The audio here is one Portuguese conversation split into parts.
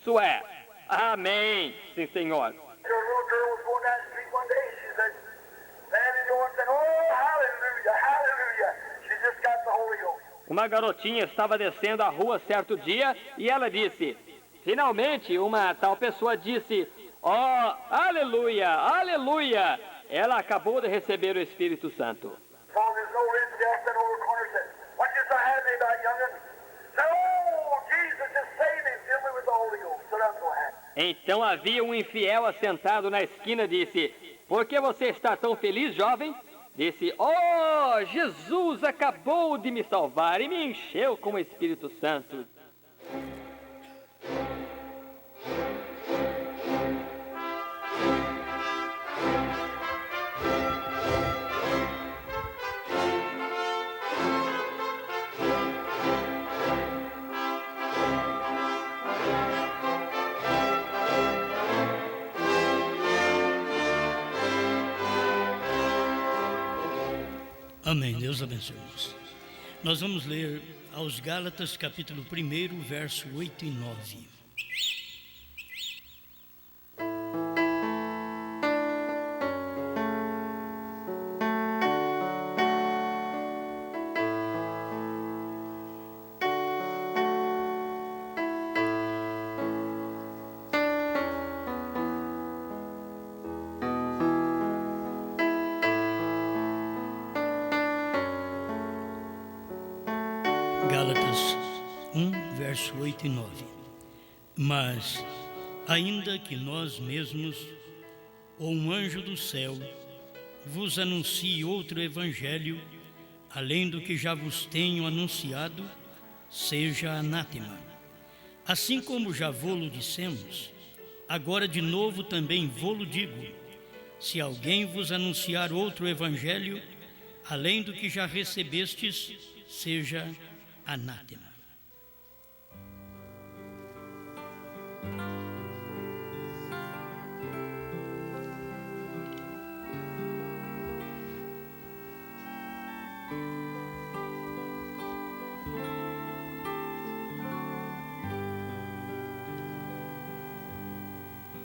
Isso é. Amém. Sim, Senhor. A little girl was going down the street one day, and she said, standing there and said, oh, hallelujah, hallelujah. She just got the Holy Ghost. Uma garotinha estava descendo a rua certo dia e ela disse, finalmente uma tal pessoa disse, oh, aleluia, aleluia. Ela acabou de receber o Espírito Santo. So there's no reason to ask that over the corner, said, what you so happy about, young'un? Said, oh, Jesus just saved me, filled me with the Holy Ghost. So I'm so happy. Então havia um infiel assentado na esquina e disse, por que você está tão feliz, jovem? Disse, oh, Jesus acabou de me salvar e me encheu com o Espírito Santo. Amém, Deus abençoe-nos. Nós vamos ler aos Gálatas, capítulo 1, verso 8 e 9. Gálatas 1, verso 8 e 9. Mas, ainda que nós mesmos, ou um anjo do céu, vos anuncie outro evangelho, além do que já vos tenho anunciado, seja anátema. Assim como já vô-lo dissemos, agora de novo também vô-lo digo, se alguém vos anunciar outro evangelho, além do que já recebestes, seja anátema.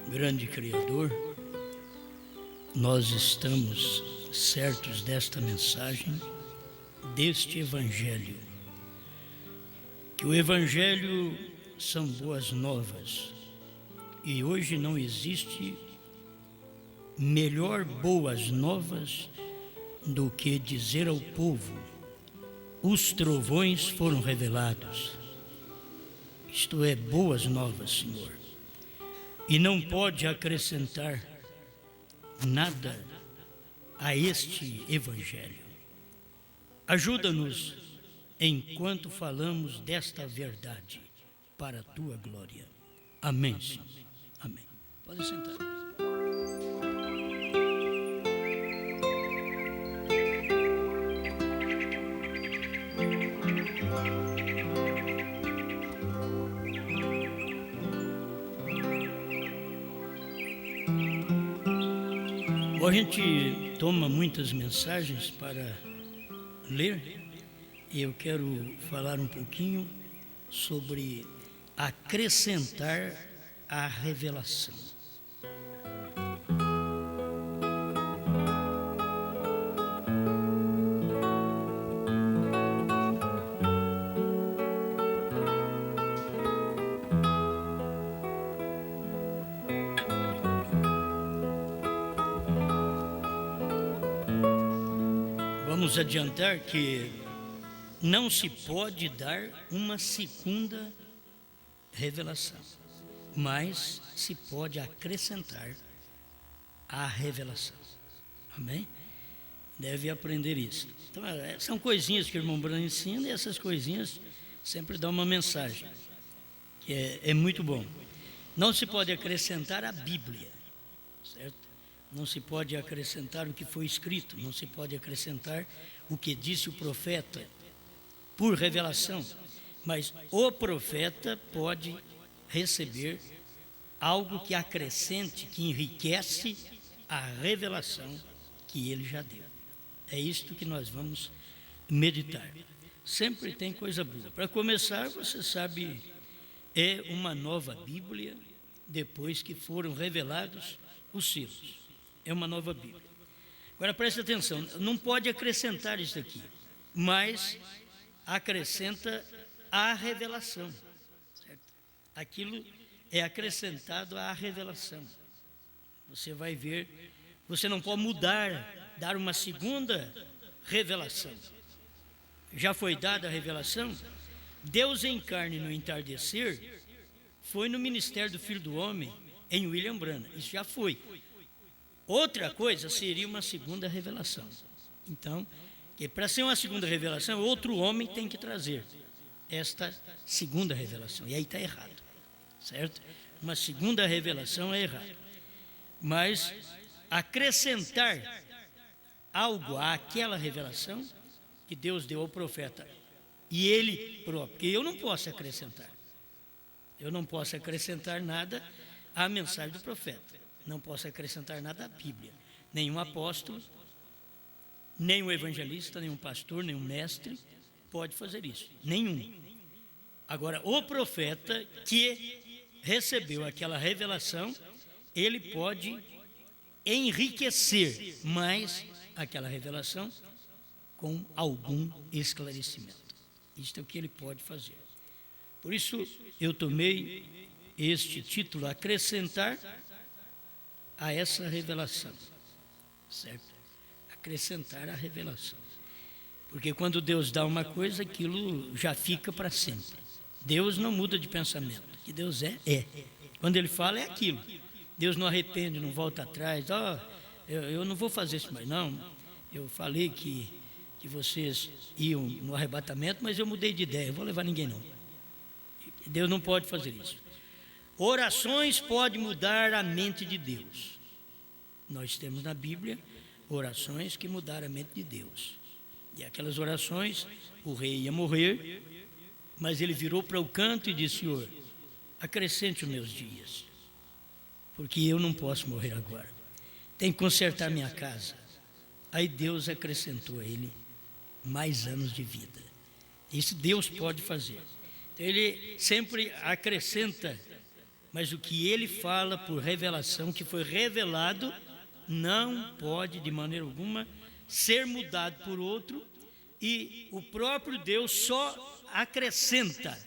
Grande Criador, nós estamos certos desta mensagem, deste Evangelho, que o Evangelho são boas novas, e hoje não existe melhor boas novas do que dizer ao povo, os trovões foram revelados. Isto é, boas novas, Senhor, e não pode acrescentar nada a este Evangelho. Ajuda-nos enquanto falamos desta verdade, para a Tua glória. Amém, Senhor. Amém. Pode sentar. A gente toma muitas mensagens para ler. Eu quero falar um pouquinho sobre acrescentar a revelação. Vamos adiantar que não se pode dar uma segunda revelação, mas se pode acrescentar a revelação. Amém? Deve aprender isso. Então, são coisinhas que o irmão Bruno ensina, e essas coisinhas sempre dão uma mensagem, que é muito bom. Não se pode acrescentar a Bíblia, certo? Não se pode acrescentar o que foi escrito, não se pode acrescentar o que disse o profeta, por revelação, mas o profeta pode receber algo que acrescente, que enriquece a revelação que ele já deu. É isto que nós vamos meditar. Sempre tem coisa boa. Para começar, você sabe é uma nova Bíblia depois que foram revelados os selos. É uma nova Bíblia. Agora preste atenção, não pode acrescentar isso aqui, mas acrescenta a revelação. Certo? Aquilo é acrescentado à revelação. Você vai ver, você não pode mudar, dar uma segunda revelação. Já foi dada a revelação? Deus em carne no entardecer foi no ministério do Filho do Homem em William Branham. Isso já foi. Outra coisa seria uma segunda revelação. Então, para ser uma segunda revelação, outro homem tem que trazer esta segunda revelação. E aí está errado. Certo? Uma segunda revelação é errado. Mas acrescentar algo àquela revelação que Deus deu ao profeta e ele próprio, porque eu não posso acrescentar. Eu não posso acrescentar nada à mensagem do profeta. Não posso acrescentar nada à Bíblia. Nenhum apóstolo, nenhum evangelista, nenhum pastor, nenhum mestre pode fazer isso. Nenhum. Agora, o profeta que recebeu aquela revelação, ele pode enriquecer mais aquela revelação com algum esclarecimento. Isto é o que ele pode fazer. Por isso, eu tomei este título, acrescentar a essa revelação. Certo? Acrescentar a revelação. Porque quando Deus dá uma coisa, aquilo já fica para sempre. Deus não muda de pensamento. O que Deus é. Quando Ele fala, é aquilo. Deus não arrepende, não volta atrás. Eu não vou fazer isso mais, não. Eu falei que vocês iam no arrebatamento, mas eu mudei de ideia. Eu vou levar ninguém, não. Deus não pode fazer isso. Orações podem mudar a mente de Deus. Nós temos na Bíblia orações que mudaram a mente de Deus. E aquelas orações, o rei ia morrer, mas ele virou para o canto e disse: Senhor, acrescente os meus dias, porque eu não posso morrer agora. Tem que consertar minha casa. Aí Deus acrescentou a ele mais anos de vida. Isso Deus pode fazer. Então, ele sempre acrescenta, mas o que ele fala por revelação, que foi revelado, não pode de maneira alguma ser mudado por outro, e o próprio Deus só acrescenta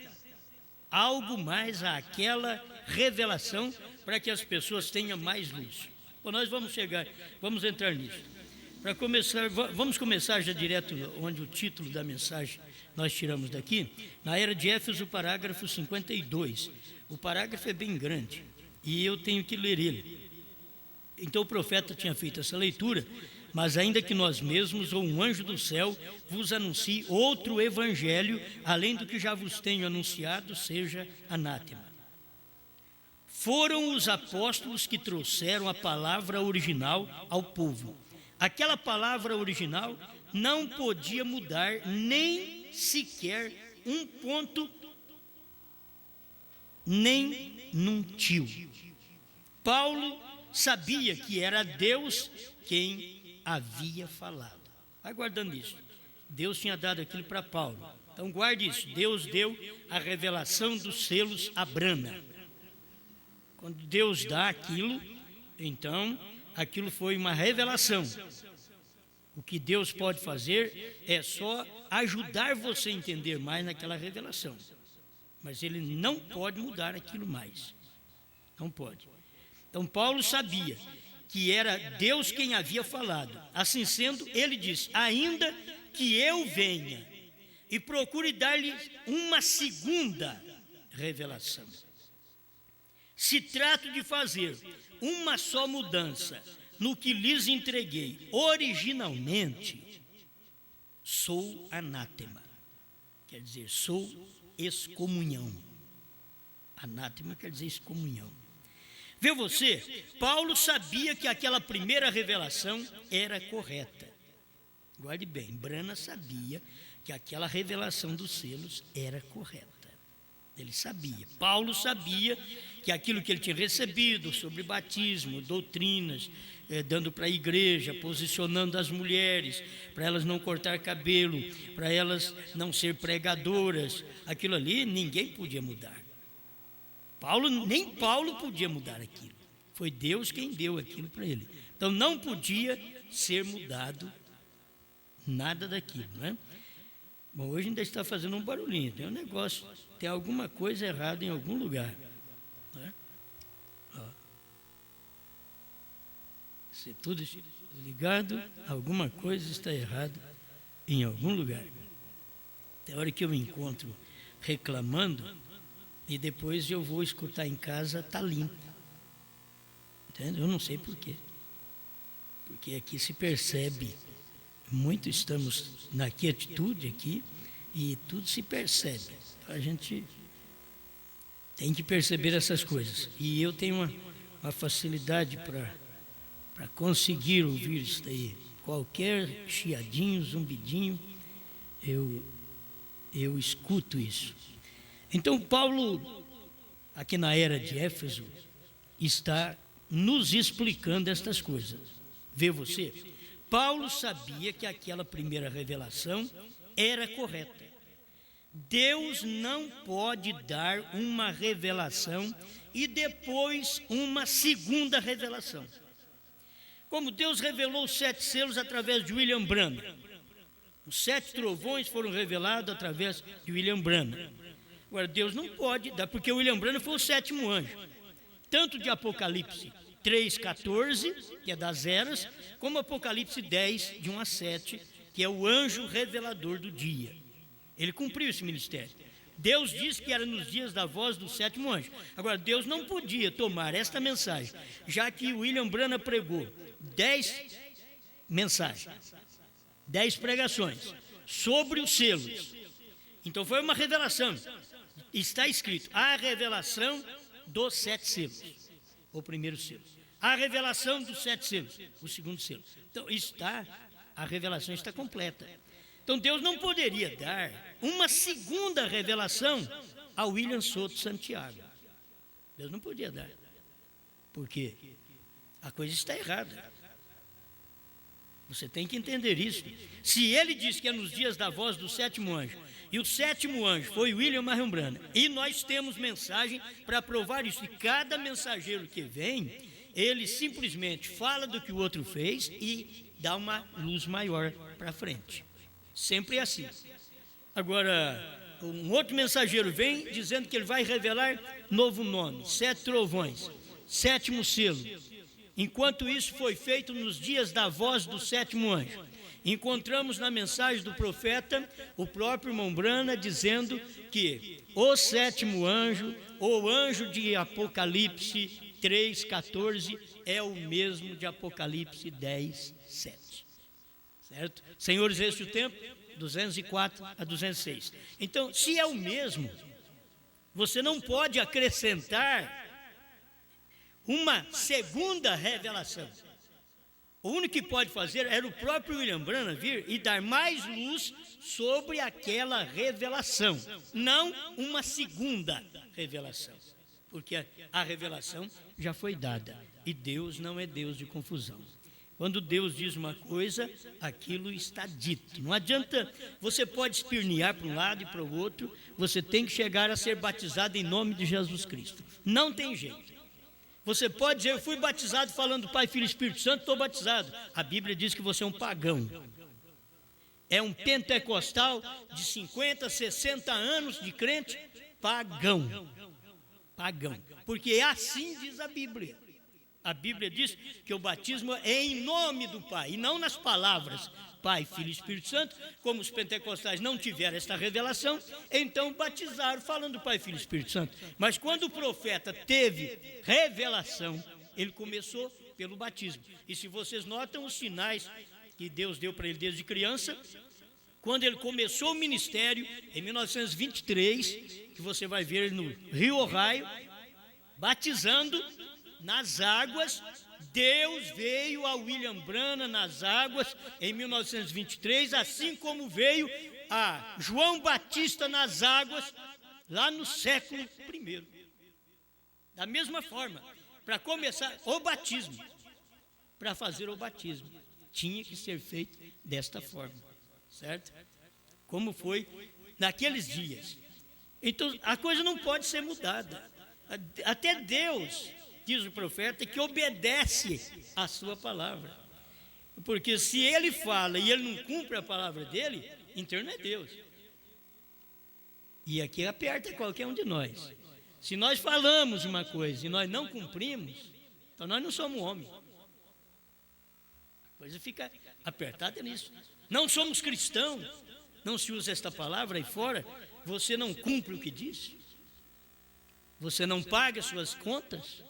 algo mais àquela revelação para que as pessoas tenham mais luz. Bom, nós vamos entrar nisso. Para começar, vamos começar já direto onde o título da mensagem nós tiramos daqui, na era de Éfeso, parágrafo 52. O parágrafo é bem grande e eu tenho que ler ele. Então o profeta tinha feito essa leitura: mas ainda que nós mesmos ou um anjo do céu vos anuncie outro evangelho, além do que já vos tenho anunciado, seja anátema. Foram os apóstolos que trouxeram a palavra original ao povo. Aquela palavra original não podia mudar nem sequer um ponto, nem num tio. Paulo sabia que era Deus quem havia falado. Vai guardando isso. Deus tinha dado aquilo para Paulo. Então guarde isso. Deus deu a revelação dos selos a Branham. Quando Deus dá aquilo, então aquilo foi uma revelação. O que Deus pode fazer é só ajudar você a entender mais naquela revelação. Mas Ele não pode mudar aquilo mais. Não pode. Então Paulo sabia que era Deus quem havia falado. Assim sendo, ele disse: ainda que eu venha e procure dar-lhe uma segunda revelação, se trato de fazer uma só mudança no que lhes entreguei originalmente, sou anátema. Quer dizer, sou excomunhão. Anátema quer dizer excomunhão. Vê você, Paulo sabia que aquela primeira revelação era correta. Guarde bem, Branham sabia que aquela revelação dos selos era correta. Ele sabia. Paulo sabia que aquilo que ele tinha recebido sobre batismo, doutrinas, dando para a igreja, posicionando as mulheres, para elas não cortar cabelo, para elas não ser pregadoras, aquilo ali ninguém podia mudar. Nem Paulo podia mudar aquilo. Foi Deus quem deu aquilo para ele. Então não podia ser mudado nada daquilo, né? Bom, hoje ainda está fazendo um barulhinho, tem um negócio, tem alguma coisa errada em algum lugar, né? Ó. Se tudo estiver ligado, alguma coisa está errada em algum lugar. Tem hora que eu me encontro reclamando e depois eu vou escutar em casa, está limpo. Entende? Eu não sei por quê. Porque aqui se percebe, muito estamos na quietude aqui e tudo se percebe. Então, a gente tem que perceber essas coisas. E eu tenho uma facilidade para conseguir ouvir isso daí. Qualquer chiadinho, zumbidinho, eu escuto isso. Então, Paulo, aqui na era de Éfeso, está nos explicando estas coisas. Vê você? Paulo sabia que aquela primeira revelação era correta. Deus não pode dar uma revelação e depois uma segunda revelação. Como Deus revelou os 7 selos através de William Branham. Os 7 trovões foram revelados através de William Branham. Agora, Deus não pode dar, porque William Branham foi o 7º anjo. Tanto de Apocalipse 3:14, que é das eras, como Apocalipse 10, de 1 a 7, que é o anjo revelador do dia. Ele cumpriu esse ministério. Deus disse que era nos dias da voz do 7º anjo. Agora, Deus não podia tomar esta mensagem, já que William Branham pregou 10 mensagens, 10 pregações sobre os selos. Então foi uma revelação. Está escrito, a revelação dos 7 selos, o primeiro selo. A revelação dos 7 selos, o segundo selo. Então a revelação está completa. Então Deus não poderia dar uma segunda revelação a William Souto Santiago. Deus não podia dar. Porque a coisa está errada. Você tem que entender isso. Se ele disse que é nos dias da voz do 7º anjo, e o 7º anjo foi William Marion Branham, e nós temos mensagem para provar isso. E cada mensageiro que vem, ele simplesmente fala do que o outro fez e dá uma luz maior para frente. Sempre é assim. Agora, um outro mensageiro vem dizendo que ele vai revelar novo nome, 7 trovões, 7º selo. Enquanto isso foi feito nos dias da voz do 7º anjo, encontramos na mensagem do profeta o próprio irmão Branham dizendo que o 7º anjo, o anjo de Apocalipse 3:14, é o mesmo de Apocalipse 10:7. Certo? Senhores, esse é o tempo, 204 a 206. Então, se é o mesmo, você não pode acrescentar uma segunda revelação. O único que pode fazer era o próprio William Branham vir e dar mais luz sobre aquela revelação, não uma segunda revelação, porque a revelação já foi dada e Deus não é Deus de confusão. Quando Deus diz uma coisa, aquilo está dito. Não adianta, você pode espernear para um lado e para o outro, você tem que chegar a ser batizado em nome de Jesus Cristo. Não tem jeito. Você pode dizer, eu fui batizado falando Pai, Filho e Espírito Santo, estou batizado. A Bíblia diz que você é um pagão. É um pentecostal de 50, 60 anos de crente, pagão. Pagão. Porque assim diz a Bíblia. A Bíblia diz que o batismo é em nome do Pai, e não nas palavras Pai, Filho e Espírito Santo. Como os pentecostais não tiveram esta revelação, então batizaram falando Pai, Filho e Espírito Santo. Mas quando o profeta teve revelação, ele começou pelo batismo. E se vocês notam os sinais que Deus deu para ele desde criança, quando ele começou o ministério, em 1923, que você vai ver ele no Rio Ohio, batizando nas águas. Deus veio a William Branham nas águas em 1923, assim como veio a João Batista nas águas lá no século I. Da mesma forma, para começar o batismo, para fazer o batismo, tinha que ser feito desta forma, certo? Como foi naqueles dias. Então, a coisa não pode ser mudada. Até Deus, diz o profeta, que obedece a sua palavra. Porque se ele fala e ele não cumpre a palavra dele, então não é Deus. E aqui aperta qualquer um de nós. Se nós falamos uma coisa e nós não cumprimos, então nós não somos homem. A coisa fica apertada nisso. Não somos cristãos. Não se usa esta palavra aí fora. Você não cumpre o que disse. Você não paga suas contas.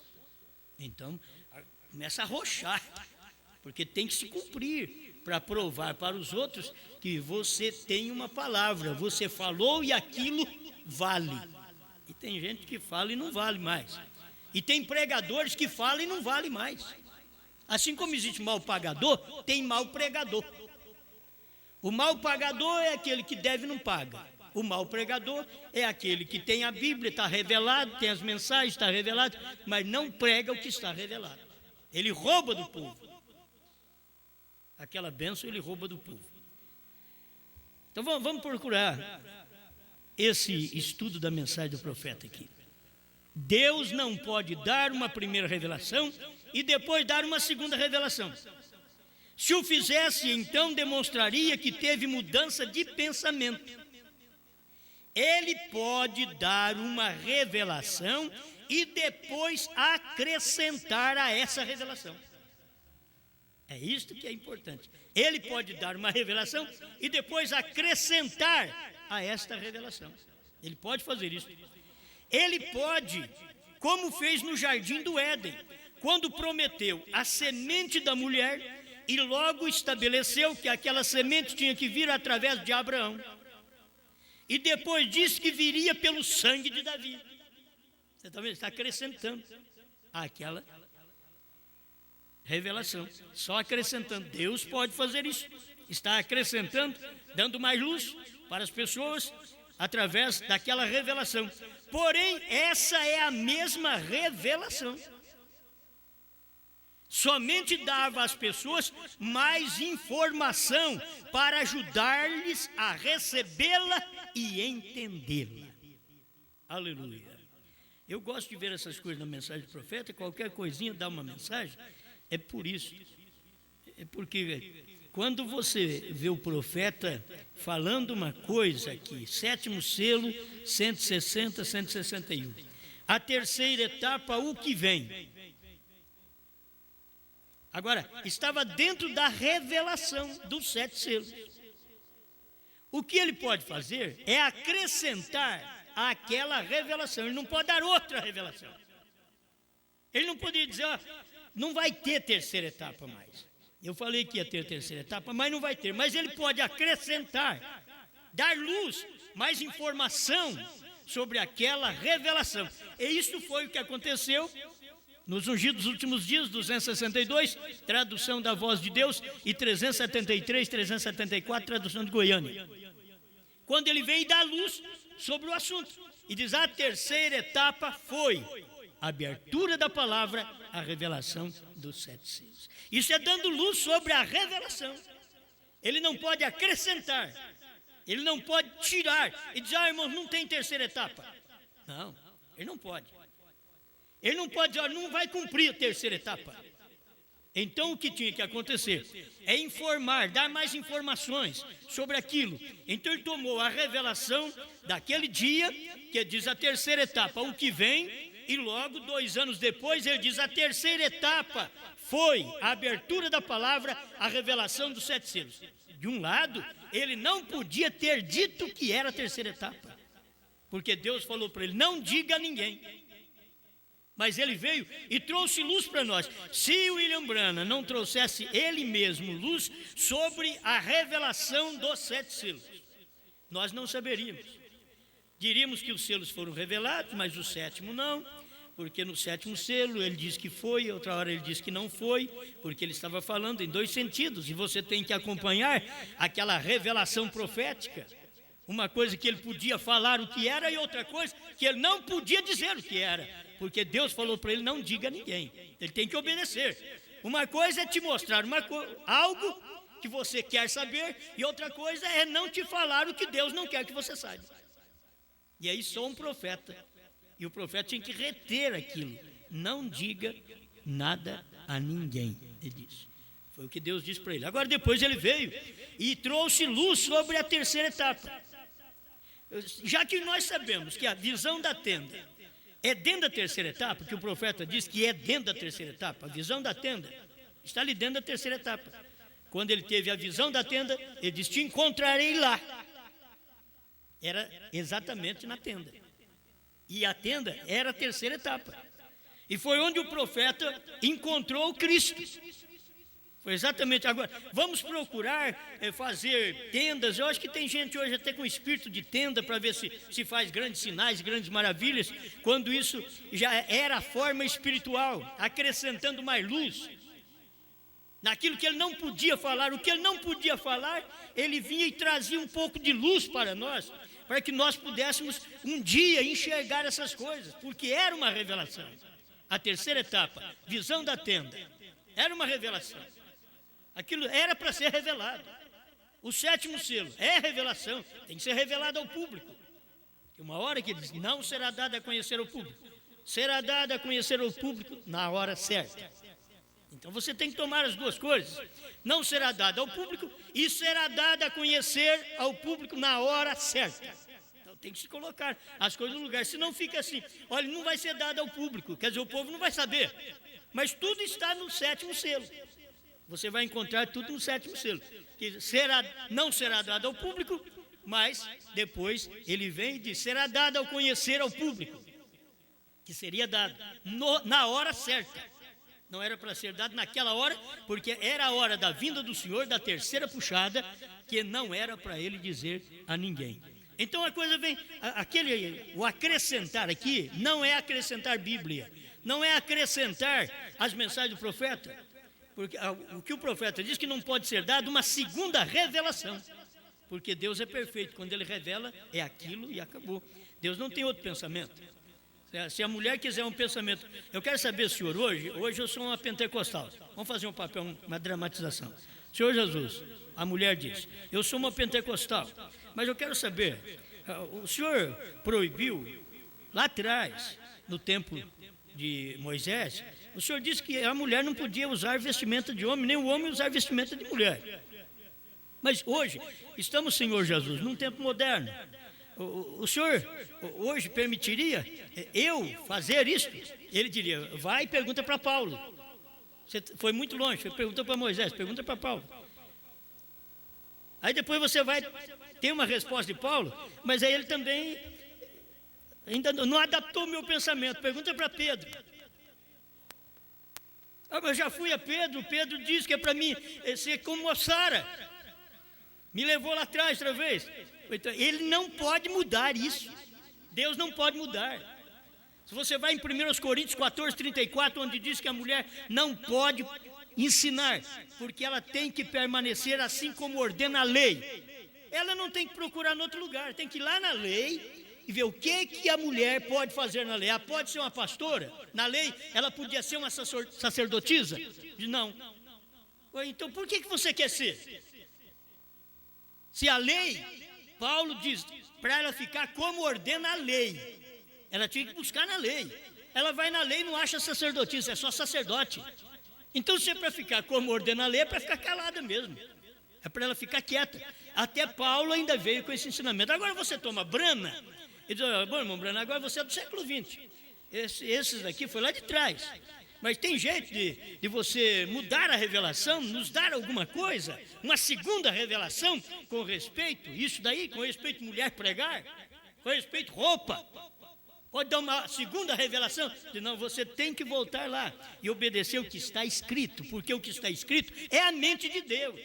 Então, começa a arrochar. Porque tem que se cumprir para provar para os outros que você tem uma palavra. Você falou e aquilo vale. E tem gente que fala e não vale mais. E tem pregadores que falam e não vale mais. Assim como existe mal pagador, tem mal pregador. O mal pagador é aquele que deve e não paga. O mal pregador é aquele que tem a Bíblia, está revelado, tem as mensagens, está revelado, mas não prega o que está revelado. Ele rouba do povo. Aquela bênção ele rouba do povo. Então vamos procurar esse estudo da mensagem do profeta aqui. Deus não pode dar uma primeira revelação e depois dar uma segunda revelação. Se o fizesse, então demonstraria que teve mudança de pensamento. Ele pode dar uma revelação e depois acrescentar a essa revelação. É isto que é importante. Ele pode dar uma revelação e depois acrescentar a esta revelação. Ele pode fazer isso. Ele pode, como fez no jardim do Éden, quando prometeu a semente da mulher e logo estabeleceu que aquela semente tinha que vir através de Abraão. E depois disse que viria pelo sangue de Davi. Você está vendo? Está acrescentando àquela revelação. Só acrescentando. Deus pode fazer isso. Está acrescentando, dando mais luz para as pessoas através daquela revelação. Porém, essa é a mesma revelação. Somente dava às pessoas mais informação para ajudar-lhes a recebê-la e entendê-la. Aleluia. Eu gosto de ver essas coisas na mensagem do profeta. Qualquer coisinha dá uma mensagem. É por isso. É porque quando você vê o profeta falando uma coisa aqui, 7º selo, 160, 161. A terceira etapa, o que vem. Agora, estava dentro da revelação dos 7 selos. O que ele pode fazer é acrescentar àquela revelação. Ele não pode dar outra revelação. Ele não poderia dizer, ó, não vai ter terceira etapa mais. Eu falei que ia ter terceira etapa, mas não vai ter. Mas ele pode acrescentar, dar luz, mais informação sobre aquela revelação. E isso foi o que aconteceu nos ungidos últimos dias, 262, tradução da Voz de Deus, e 373, 374, tradução de Goiânia. Quando ele veio dar luz sobre o assunto. E diz, a terceira etapa foi a abertura da palavra, a revelação dos 7 selos. Isso é dando luz sobre a revelação. Ele não pode acrescentar, ele não pode tirar e dizer, irmãos, não tem terceira etapa. Não, ele não pode. Ele não pode dizer, não vai cumprir a terceira etapa. Então o que tinha que acontecer é informar, dar mais informações sobre aquilo. Então ele tomou a revelação daquele dia, que diz a terceira etapa, o que vem, e logo 2 anos depois ele diz a terceira etapa foi a abertura da palavra, a revelação dos 7 selos. De um lado, ele não podia ter dito que era a terceira etapa, porque Deus falou para ele, não diga a ninguém. Mas ele veio e trouxe luz para nós. Se o William Branham não trouxesse ele mesmo luz sobre a revelação dos 7 selos, nós não saberíamos. Diríamos que os selos foram revelados, mas o 7º não, porque no 7º selo ele diz que foi, outra hora ele diz que não foi, porque ele estava falando em 2 sentidos, e você tem que acompanhar aquela revelação profética. Uma coisa que ele podia falar o que era e outra coisa que ele não podia dizer o que era, porque Deus falou para ele, não diga a ninguém, ele tem que obedecer. Uma coisa é te mostrar algo que você quer saber, e outra coisa é não te falar o que Deus não quer que você saiba. E aí só um profeta E o profeta tinha que reter aquilo. Não diga nada a ninguém, ele disse. Foi o que Deus disse para ele. Agora depois ele veio e trouxe luz sobre a terceira etapa. Já que nós sabemos que a visão da tenda é dentro da terceira etapa, que o profeta diz que é dentro da terceira etapa, a visão da tenda está ali dentro da terceira etapa. Quando ele teve a visão da tenda, ele disse: te encontrarei lá. Era exatamente na tenda. E a tenda era a terceira etapa. E foi onde o profeta encontrou o Cristo. Foi exatamente. Agora, vamos procurar fazer tendas. Eu acho que tem gente hoje até com espírito de tenda para ver se faz grandes sinais, grandes maravilhas, quando isso já era a forma espiritual, acrescentando mais luz naquilo que ele não podia falar. O que ele não podia falar, ele vinha e trazia um pouco de luz para nós, para que nós pudéssemos um dia enxergar essas coisas, porque era uma revelação. A terceira etapa, visão da tenda, era uma revelação. Aquilo era para ser revelado. O sétimo selo é revelação, tem que ser revelado ao público. Tem uma hora que ele diz: não será dado a conhecer ao público. Será dado a conhecer ao público na hora certa. Então você tem que tomar as duas coisas. Não será dado ao público e será dado a conhecer ao público na hora certa. Então tem que se colocar as coisas no lugar. Senão fica assim: olha, não vai ser dado ao público, quer dizer, o povo não vai saber. Mas tudo está no sétimo selo. Você vai encontrar tudo no sétimo selo. Que não será dado ao público, mas depois ele vem e diz: será dado ao conhecer ao público. Que seria dado na hora certa. Não era para ser dado naquela hora, porque era a hora da vinda do Senhor, da terceira puxada, que não era para ele dizer a ninguém. Então a coisa vem, o acrescentar aqui não é acrescentar Bíblia, não é acrescentar as mensagens do profeta, porque o que o profeta diz que não pode ser dado uma segunda revelação, porque Deus é perfeito, quando ele revela é aquilo e acabou. Deus não tem outro pensamento. Se a mulher quiser um pensamento, eu quero saber, senhor, hoje eu sou uma pentecostal, vamos fazer um papel, uma dramatização. Senhor Jesus, a mulher diz: eu sou uma pentecostal, mas eu quero saber, o senhor proibiu lá atrás, no tempo de Moisés, o senhor disse que a mulher não podia usar vestimenta de homem, nem o homem usar vestimenta de mulher. Mas hoje, estamos, Senhor Jesus, num tempo moderno. O senhor hoje permitiria eu fazer isso? Ele diria: vai e pergunta para Paulo. Você foi muito longe, você perguntou para Moisés, pergunta para Paulo. Aí depois você vai ter uma resposta de Paulo, mas aí ele também ainda não adaptou o meu pensamento. Pergunta para Pedro. Mas eu já fui a Pedro, Pedro disse que é para mim ser como a Sara. Me levou lá atrás outra vez. Então, ele não pode mudar isso. Deus não pode mudar. Se você vai em 1 Coríntios 14, 34, onde diz que a mulher não pode ensinar, porque ela tem que permanecer assim como ordena a lei. Ela não tem que procurar em outro lugar, tem que ir lá na lei e ver o que a mulher pode fazer na lei. Ela pode ser uma pastora? Na lei, ela podia ser uma sacerdotisa? Não. Então, por que você quer ser? Se a lei, Paulo diz, para ela ficar como ordena a lei, ela tinha que buscar na lei. Ela vai na lei e não acha sacerdotisa, é só sacerdote. Então, se é para ficar como ordena a lei, é para ficar calada mesmo. É para ela ficar quieta. Até Paulo ainda veio com esse ensinamento. Agora você toma Brana, e diz: bom, irmão Brana, agora você é do século XX. Esses daqui foi lá de trás. Mas tem jeito de você mudar a revelação, nos dar alguma coisa, uma segunda revelação com respeito, isso daí, com respeito mulher pregar, com respeito roupa. Pode dar uma segunda revelação? Não, você tem que voltar lá e obedecer o que está escrito, porque o que está escrito é a mente de Deus.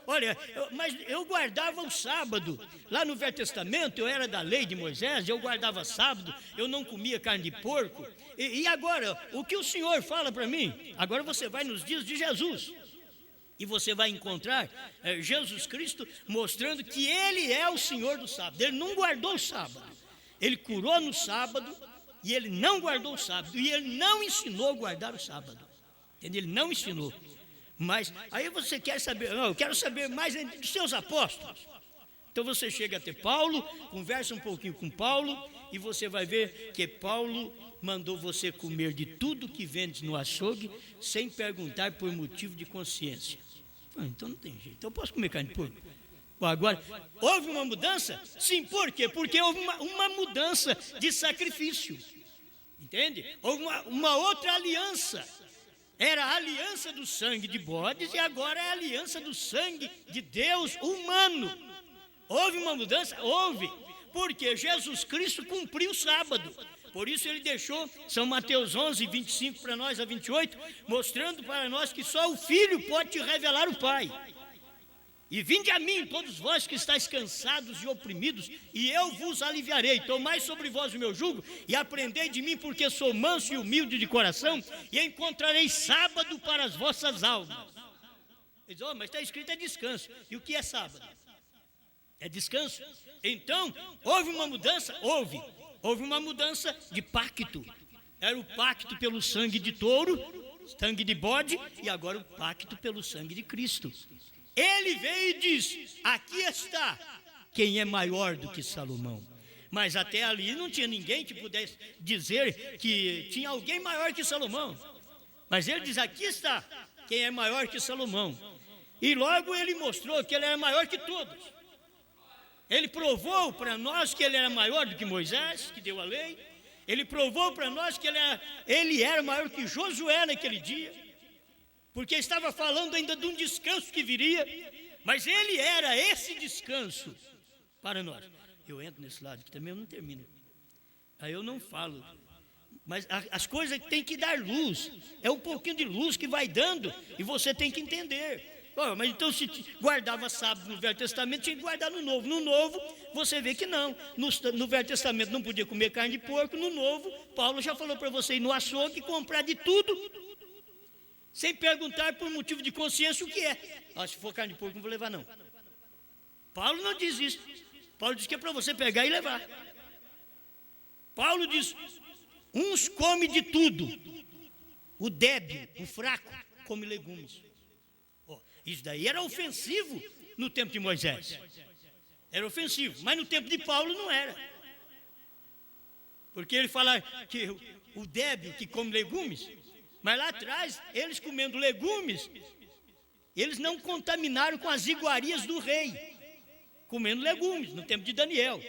Olha, mas eu guardava o sábado, lá no Velho Testamento, eu era da lei de Moisés, eu guardava sábado, eu não comia carne de porco. E agora, o que o Senhor fala para mim? Agora você vai nos dias de Jesus, e você vai encontrar Jesus Cristo mostrando que Ele é o Senhor do sábado. Ele não guardou o sábado, Ele curou no sábado, e Ele não guardou o sábado, e Ele não ensinou a guardar o sábado. Entendeu? Ele não ensinou. Mas aí você quer saber, não, eu quero saber mais dos seus apóstolos. Então você chega até Paulo, conversa um pouquinho com Paulo, e você vai ver que Paulo mandou você comer de tudo que vendes no açougue, sem perguntar por motivo de consciência. Então não tem jeito, então eu posso comer carne de porco. Agora, houve uma mudança? Sim, por quê? Porque houve uma mudança de sacrifício, entende? Houve uma outra aliança. Era a aliança do sangue de bodes e agora é a aliança do sangue de Deus humano. Houve uma mudança? Houve, porque Jesus Cristo cumpriu o sábado. Por isso ele deixou São Mateus 11, 25 para nós a 28, mostrando para nós que só o Filho pode te revelar o Pai. E vinde a mim, todos vós que estáis cansados e oprimidos, e eu vos aliviarei. Tomai sobre vós o meu jugo e aprendei de mim, porque sou manso e humilde de coração, e encontrareis sábado para as vossas almas. Ele diz, mas está escrito é descanso. E o que é sábado? É descanso. Então, houve uma mudança? Houve uma mudança de pacto. Era o pacto pelo sangue de touro, sangue de bode, e agora o pacto pelo sangue de Cristo. Ele veio e disse, aqui está quem é maior do que Salomão. Mas até ali não tinha ninguém que pudesse dizer que tinha alguém maior que Salomão. Mas ele diz, aqui está quem é maior que Salomão. E logo ele mostrou que ele era maior que todos. Ele provou para nós que ele era maior do que Moisés, que deu a lei. Ele provou para nós que ele era maior que Josué naquele dia, porque estava falando ainda de um descanso que viria, mas ele era esse descanso para nós. Eu entro nesse lado que também eu não termino, aí eu não falo, mas as coisas têm que dar luz, é um pouquinho de luz que vai dando, e você tem que entender. Mas então se guardava sábado no Velho Testamento, tinha que guardar no Novo. No Novo, você vê que não. No Velho Testamento não podia comer carne de porco. No Novo, Paulo já falou para você ir no açougue e comprar de tudo, sem perguntar por motivo de consciência o que é. Se for carne de porco, não vou levar não. Paulo não diz isso. Paulo diz que é para você pegar e levar. Paulo diz, uns comem de tudo. O débil, o fraco, come legumes. Isso daí era ofensivo no tempo de Moisés. Era ofensivo, mas no tempo de Paulo não era. Porque ele fala que o débil que come legumes, mas lá atrás, eles comendo legumes, eles não contaminaram com as iguarias do rei, comendo legumes, no tempo de Daniel.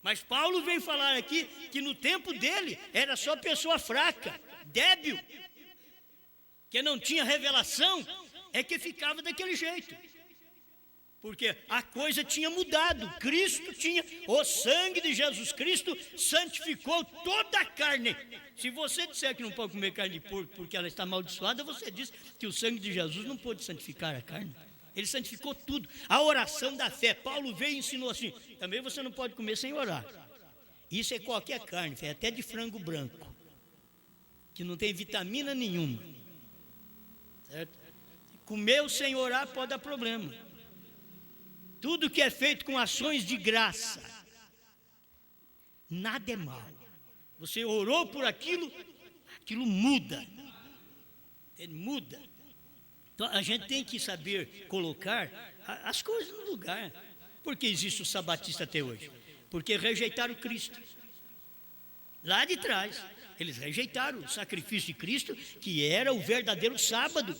Mas Paulo vem falar aqui que no tempo dele era só pessoa fraca, débil, que não tinha revelação, é que ficava daquele jeito, porque a coisa tinha mudado. Cristo tinha, o sangue de Jesus Cristo santificou toda a carne. Se você disser que não pode comer carne de porco porque ela está amaldiçoada, você diz que o sangue de Jesus não pôde santificar a carne. Ele santificou tudo. A oração da fé, Paulo veio e ensinou assim, também você não pode comer sem orar. Isso é qualquer carne, até de frango branco, que não tem vitamina nenhuma, certo? Comer sem orar pode dar problema. Tudo que é feito com ações de graça, nada é mal. Você orou por aquilo, aquilo muda. Ele muda. Então a gente tem que saber colocar as coisas no lugar. Por que existe o sabatista até hoje? Porque rejeitaram Cristo. Lá de trás, eles rejeitaram o sacrifício de Cristo, que era o verdadeiro sábado.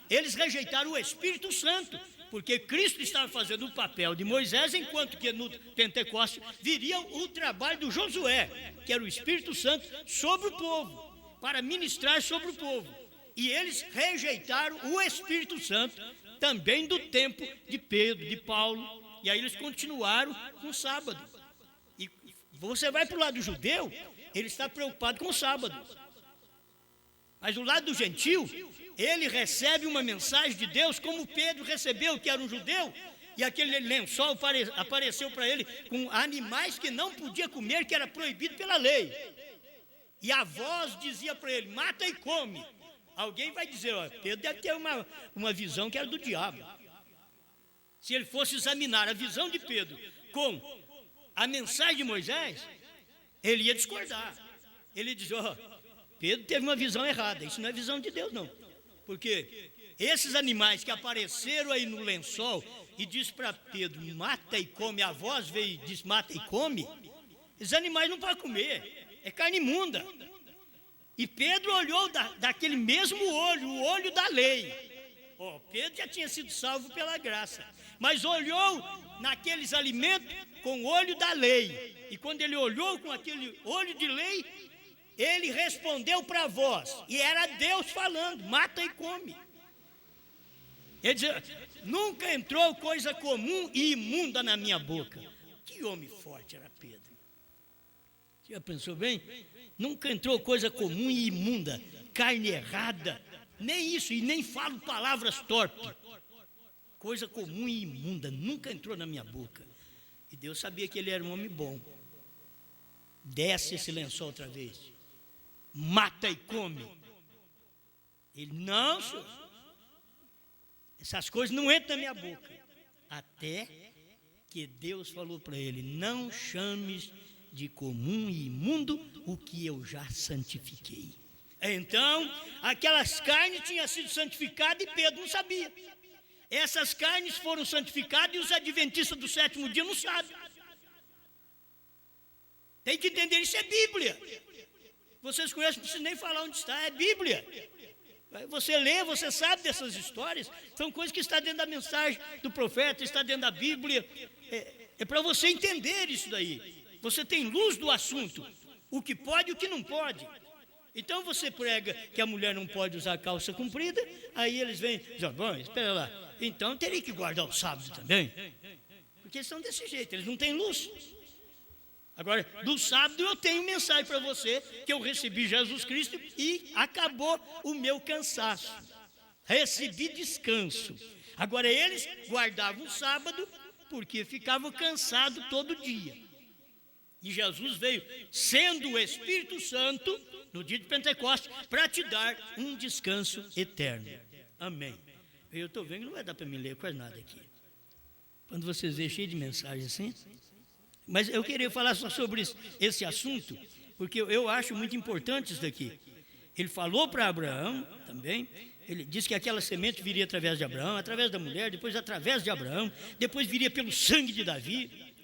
Eles rejeitaram o Espírito Santo, porque Cristo estava fazendo o papel de Moisés, enquanto que no Pentecostes viria o trabalho do Josué, que era o Espírito Santo sobre o povo, para ministrar sobre o povo. E eles rejeitaram o Espírito Santo também do tempo de Pedro, de Paulo, e aí eles continuaram com o sábado. E você vai para o lado judeu, ele está preocupado com o sábado. Mas o lado do gentil, ele recebe uma mensagem de Deus, como Pedro recebeu, que era um judeu, e aquele lençol apareceu para ele com animais que não podia comer, que era proibido pela lei. E a voz dizia para ele, mata e come. Alguém vai dizer, Pedro deve ter uma visão que era do diabo. Se ele fosse examinar a visão de Pedro com a mensagem de Moisés, ele ia discordar. Ele ia dizer, Pedro teve uma visão errada, isso não é visão de Deus não. Porque Esses animais que apareceram aí no lençol e diz para Pedro, mata e come, a voz veio e diz, mata e come, esses animais não podem comer, é carne imunda. E Pedro olhou daquele mesmo olho, o olho da lei. Pedro já tinha sido salvo pela graça, mas olhou naqueles alimentos com o olho da lei. E quando ele olhou com aquele olho de lei, ele respondeu para a voz, e era Deus falando, mata e come. Ele dizia, nunca entrou coisa comum e imunda na minha boca. Que homem forte era Pedro. Você já pensou bem? Nunca entrou coisa comum e imunda, carne errada, nem isso, e nem falo palavras torpes. Coisa comum e imunda, nunca entrou na minha boca. E Deus sabia que ele era um homem bom. Desce esse lençol outra vez. Mata e come. Ele, não, senhor. Essas coisas não entram na minha boca. Até que Deus falou para ele, não chames de comum e imundo o que eu já santifiquei. Então, aquelas carnes tinham sido santificadas e Pedro não sabia. Essas carnes foram santificadas e os adventistas do sétimo dia não sabem. Tem que entender, isso é Bíblia. Vocês conhecem, não preciso nem falar onde está, é Bíblia. Você lê, você sabe dessas histórias, são coisas que estão dentro da mensagem do profeta, está dentro da Bíblia. É para você entender isso daí. Você tem luz do assunto, o que pode e o que não pode. Então você prega que a mulher não pode usar calça comprida, aí eles vêm e dizem, bom, espera lá, então teria que guardar o sábado também. Porque eles são desse jeito, eles não têm luz. Agora, do sábado eu tenho mensagem para você, que eu recebi Jesus Cristo e acabou o meu cansaço. Recebi descanso. Agora, eles guardavam o sábado porque ficavam cansados todo dia. E Jesus veio, sendo o Espírito Santo, no dia de Pentecostes, para te dar um descanso eterno. Amém. Eu estou vendo que não vai dar para me ler quase nada aqui. Quando vocês veem cheio de mensagens assim... Mas eu queria falar só sobre esse assunto, porque eu acho muito importante isso daqui. Ele falou para Abraão também, ele disse que aquela semente viria através de Abraão, através da mulher, depois através de Abraão, depois viria pelo sangue de Davi.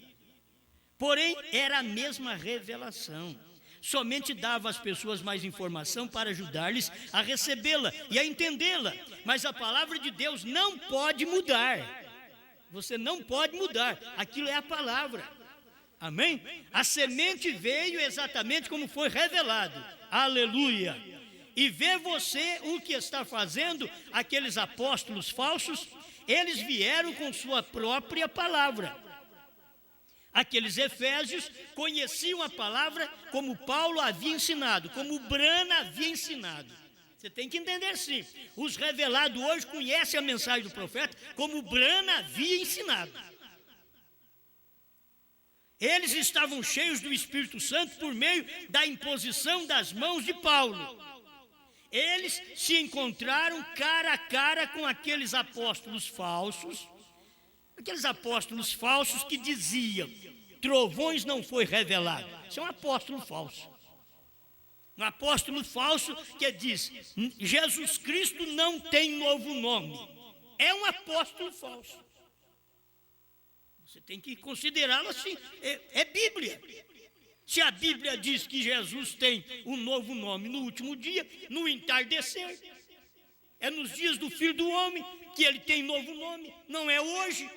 Porém, era a mesma revelação. Somente dava às pessoas mais informação para ajudar-lhes a recebê-la e a entendê-la. Mas a palavra de Deus não pode mudar. Você não pode mudar, aquilo é a palavra. Amém? A semente veio exatamente como foi revelado. Aleluia! E vê você o que está fazendo aqueles apóstolos falsos, eles vieram com sua própria palavra. Aqueles efésios conheciam a palavra como Paulo havia ensinado, como Brana havia ensinado. Você tem que entender sim. Os revelados hoje conhecem a mensagem do profeta como Brana havia ensinado. Eles estavam cheios do Espírito Santo por meio da imposição das mãos de Paulo. Eles se encontraram cara a cara com aqueles apóstolos falsos que diziam, trovões não foi revelado. Isso é um apóstolo falso. Um apóstolo falso que diz, Jesus Cristo não tem novo nome. É um apóstolo falso. Você tem que considerá-lo assim, é Bíblia. Se a Bíblia diz que Jesus tem um novo nome no último dia, no entardecer, é nos dias do Filho do Homem que ele tem novo nome, não é hoje,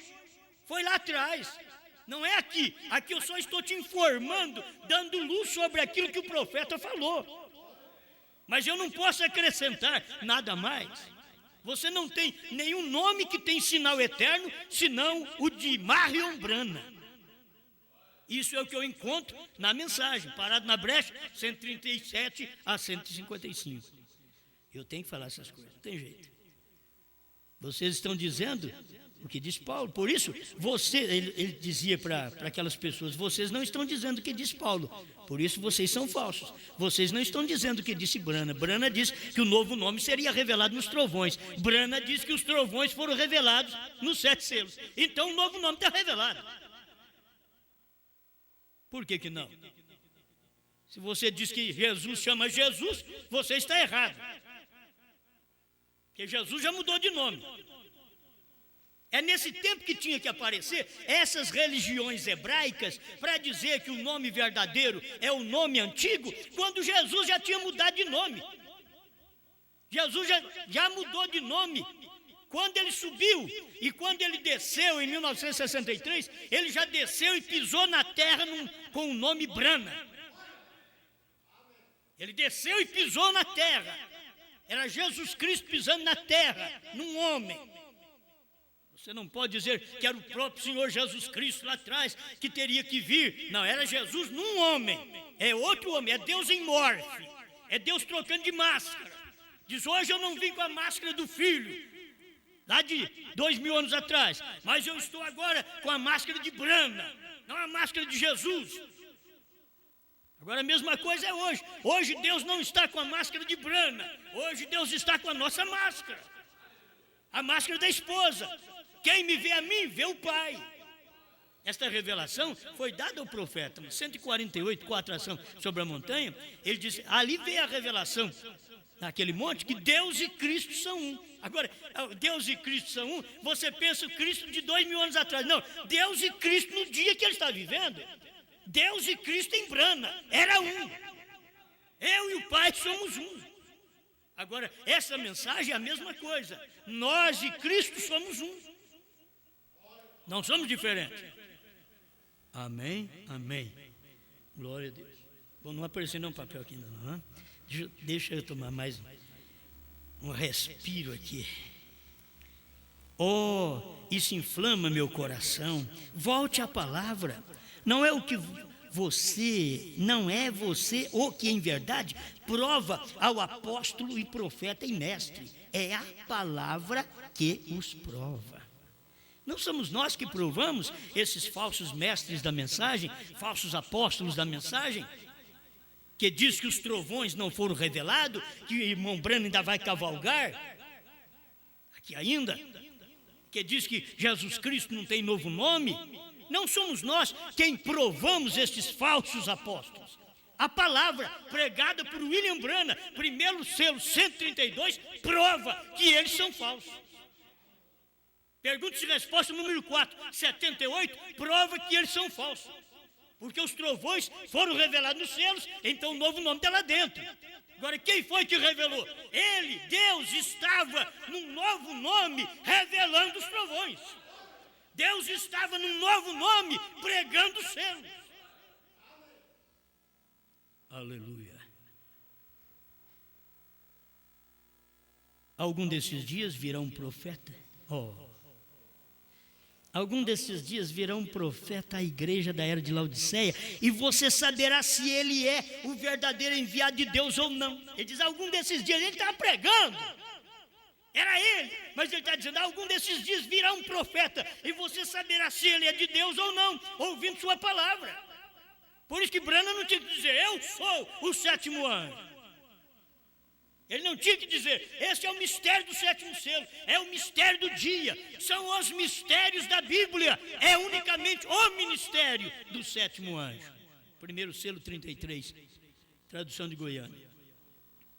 foi lá atrás, não é aqui. Aqui eu só estou te informando, dando luz sobre aquilo que o profeta falou, mas eu não posso acrescentar nada mais. Você não tem nenhum nome que tem sinal eterno, senão o de Marion Brana. Isso é o que eu encontro na mensagem, parado na brecha, 137 a 155. Eu tenho que falar essas coisas, não tem jeito. Vocês estão dizendo o que diz Paulo. Por isso, ele dizia para aquelas pessoas, vocês não estão dizendo o que diz Paulo. Por isso vocês são falsos. Vocês não estão dizendo o que disse Brana. Brana disse que o novo nome seria revelado nos trovões. Brana disse que os trovões foram revelados nos 7 selos. Então o novo nome está revelado. Por que não? Se você diz que Jesus chama Jesus, você está errado. Porque Jesus já mudou de nome. É nesse tempo que tinha que aparecer essas religiões hebraicas para dizer que o nome verdadeiro é o nome antigo, quando Jesus já tinha mudado de nome. Jesus já mudou de nome. Quando ele subiu e quando ele desceu em 1963, ele já desceu e pisou na terra com o nome Brana. Ele desceu e pisou na terra. Era Jesus Cristo pisando na terra, num homem. Você não pode dizer que era o próprio Senhor Jesus Cristo lá atrás que teria que vir. Não, era Jesus num homem. É outro homem, é Deus em morte. É Deus trocando de máscara. Diz, hoje eu não vim com a máscara do Filho, lá de 2000 anos atrás, mas eu estou agora com a máscara de Brana, não a máscara de Jesus. Agora a mesma coisa é hoje. Hoje Deus não está com a máscara de Brana. Hoje Deus está com a nossa máscara. A máscara da esposa. Quem me vê a mim, vê o Pai. Esta revelação foi dada ao profeta. 148, com a atração sobre a montanha, ele disse, ali veio a revelação, naquele monte, que Deus e Cristo são um. Agora, Deus e Cristo são um, você pensa o Cristo de 2000 anos atrás. Não, Deus e Cristo no dia que ele está vivendo. Deus e Cristo em Brana, era um. Eu e o Pai somos um. Agora, essa mensagem é a mesma coisa. Nós e Cristo somos um. Não somos diferentes. Amém? Amém. Glória a Deus. Bom, não apareceu nenhum papel aqui ainda não. Deixa eu tomar mais um respiro aqui. Oh, isso inflama meu coração. Volte à palavra. Não é você o que em verdade prova ao apóstolo e profeta e mestre. É a palavra que os prova. Não somos nós que provamos esses falsos mestres da mensagem, falsos apóstolos da mensagem, que diz que os trovões não foram revelados, que o irmão Brana ainda vai cavalgar, aqui ainda, que diz que Jesus Cristo não tem novo nome. Não somos nós quem provamos estes falsos apóstolos. A palavra pregada por William Brana, primeiro selo 132, prova que eles são falsos. Pergunta e resposta número 4, 78, prova que eles são falsos. Porque os trovões foram revelados nos selos, então o novo nome está lá dentro. Agora, quem foi que revelou? Ele, Deus, estava num novo nome revelando os trovões. Deus estava num novo nome pregando os selos. Aleluia. Algum desses dias virá um profeta. Algum desses dias virá um profeta à igreja da era de Laodiceia, e você saberá se ele é o verdadeiro enviado de Deus ou não. Ele diz, algum desses dias, ele estava pregando, era ele, mas ele está dizendo, algum desses dias virá um profeta, e você saberá se ele é de Deus ou não, ouvindo sua palavra. Por isso que Brana não tinha que dizer, eu sou o sétimo anjo. Ele não tinha que dizer, esse é o mistério do sétimo selo, é o mistério do dia, são os mistérios da Bíblia, é unicamente o ministério do sétimo anjo. Primeiro selo 33, tradução de Goiânia.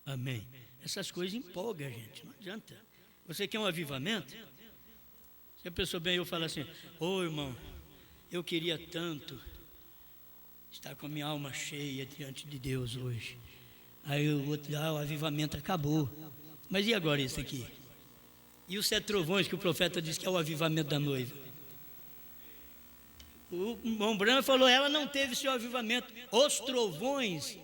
Amém. Essas coisas empolgam a gente, não adianta. Você quer um avivamento? Se a pessoa bem, eu falo assim, irmão, eu queria tanto estar com a minha alma cheia diante de Deus hoje. Aí o outro, o avivamento acabou. Mas e agora isso aqui? E os 7 trovões que o profeta disse que é o avivamento da noiva? O irmão Brana falou, ela não teve seu avivamento. Os trovões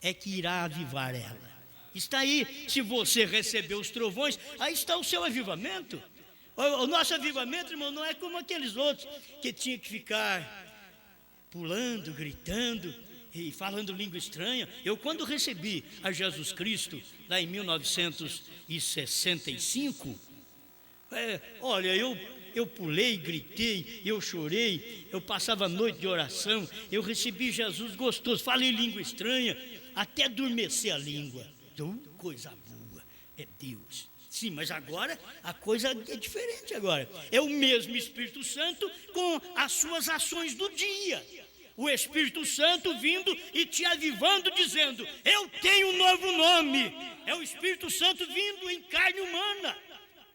é que irá avivar ela. Está aí, se você recebeu os trovões, aí está o seu avivamento. O nosso avivamento, irmão, não é como aqueles outros que tinha que ficar pulando, gritando e falando língua estranha. Eu, quando recebi a Jesus Cristo, lá em 1965, eu pulei, gritei, eu chorei, eu passava a noite de oração, eu recebi Jesus gostoso, falei língua estranha, até adormecer a língua. Coisa boa, é Deus. Sim, mas agora a coisa é diferente agora. É o mesmo Espírito Santo com as suas ações do dia. O Espírito Santo vindo e te avivando, dizendo, eu tenho um novo nome, é o Espírito Santo vindo em carne humana,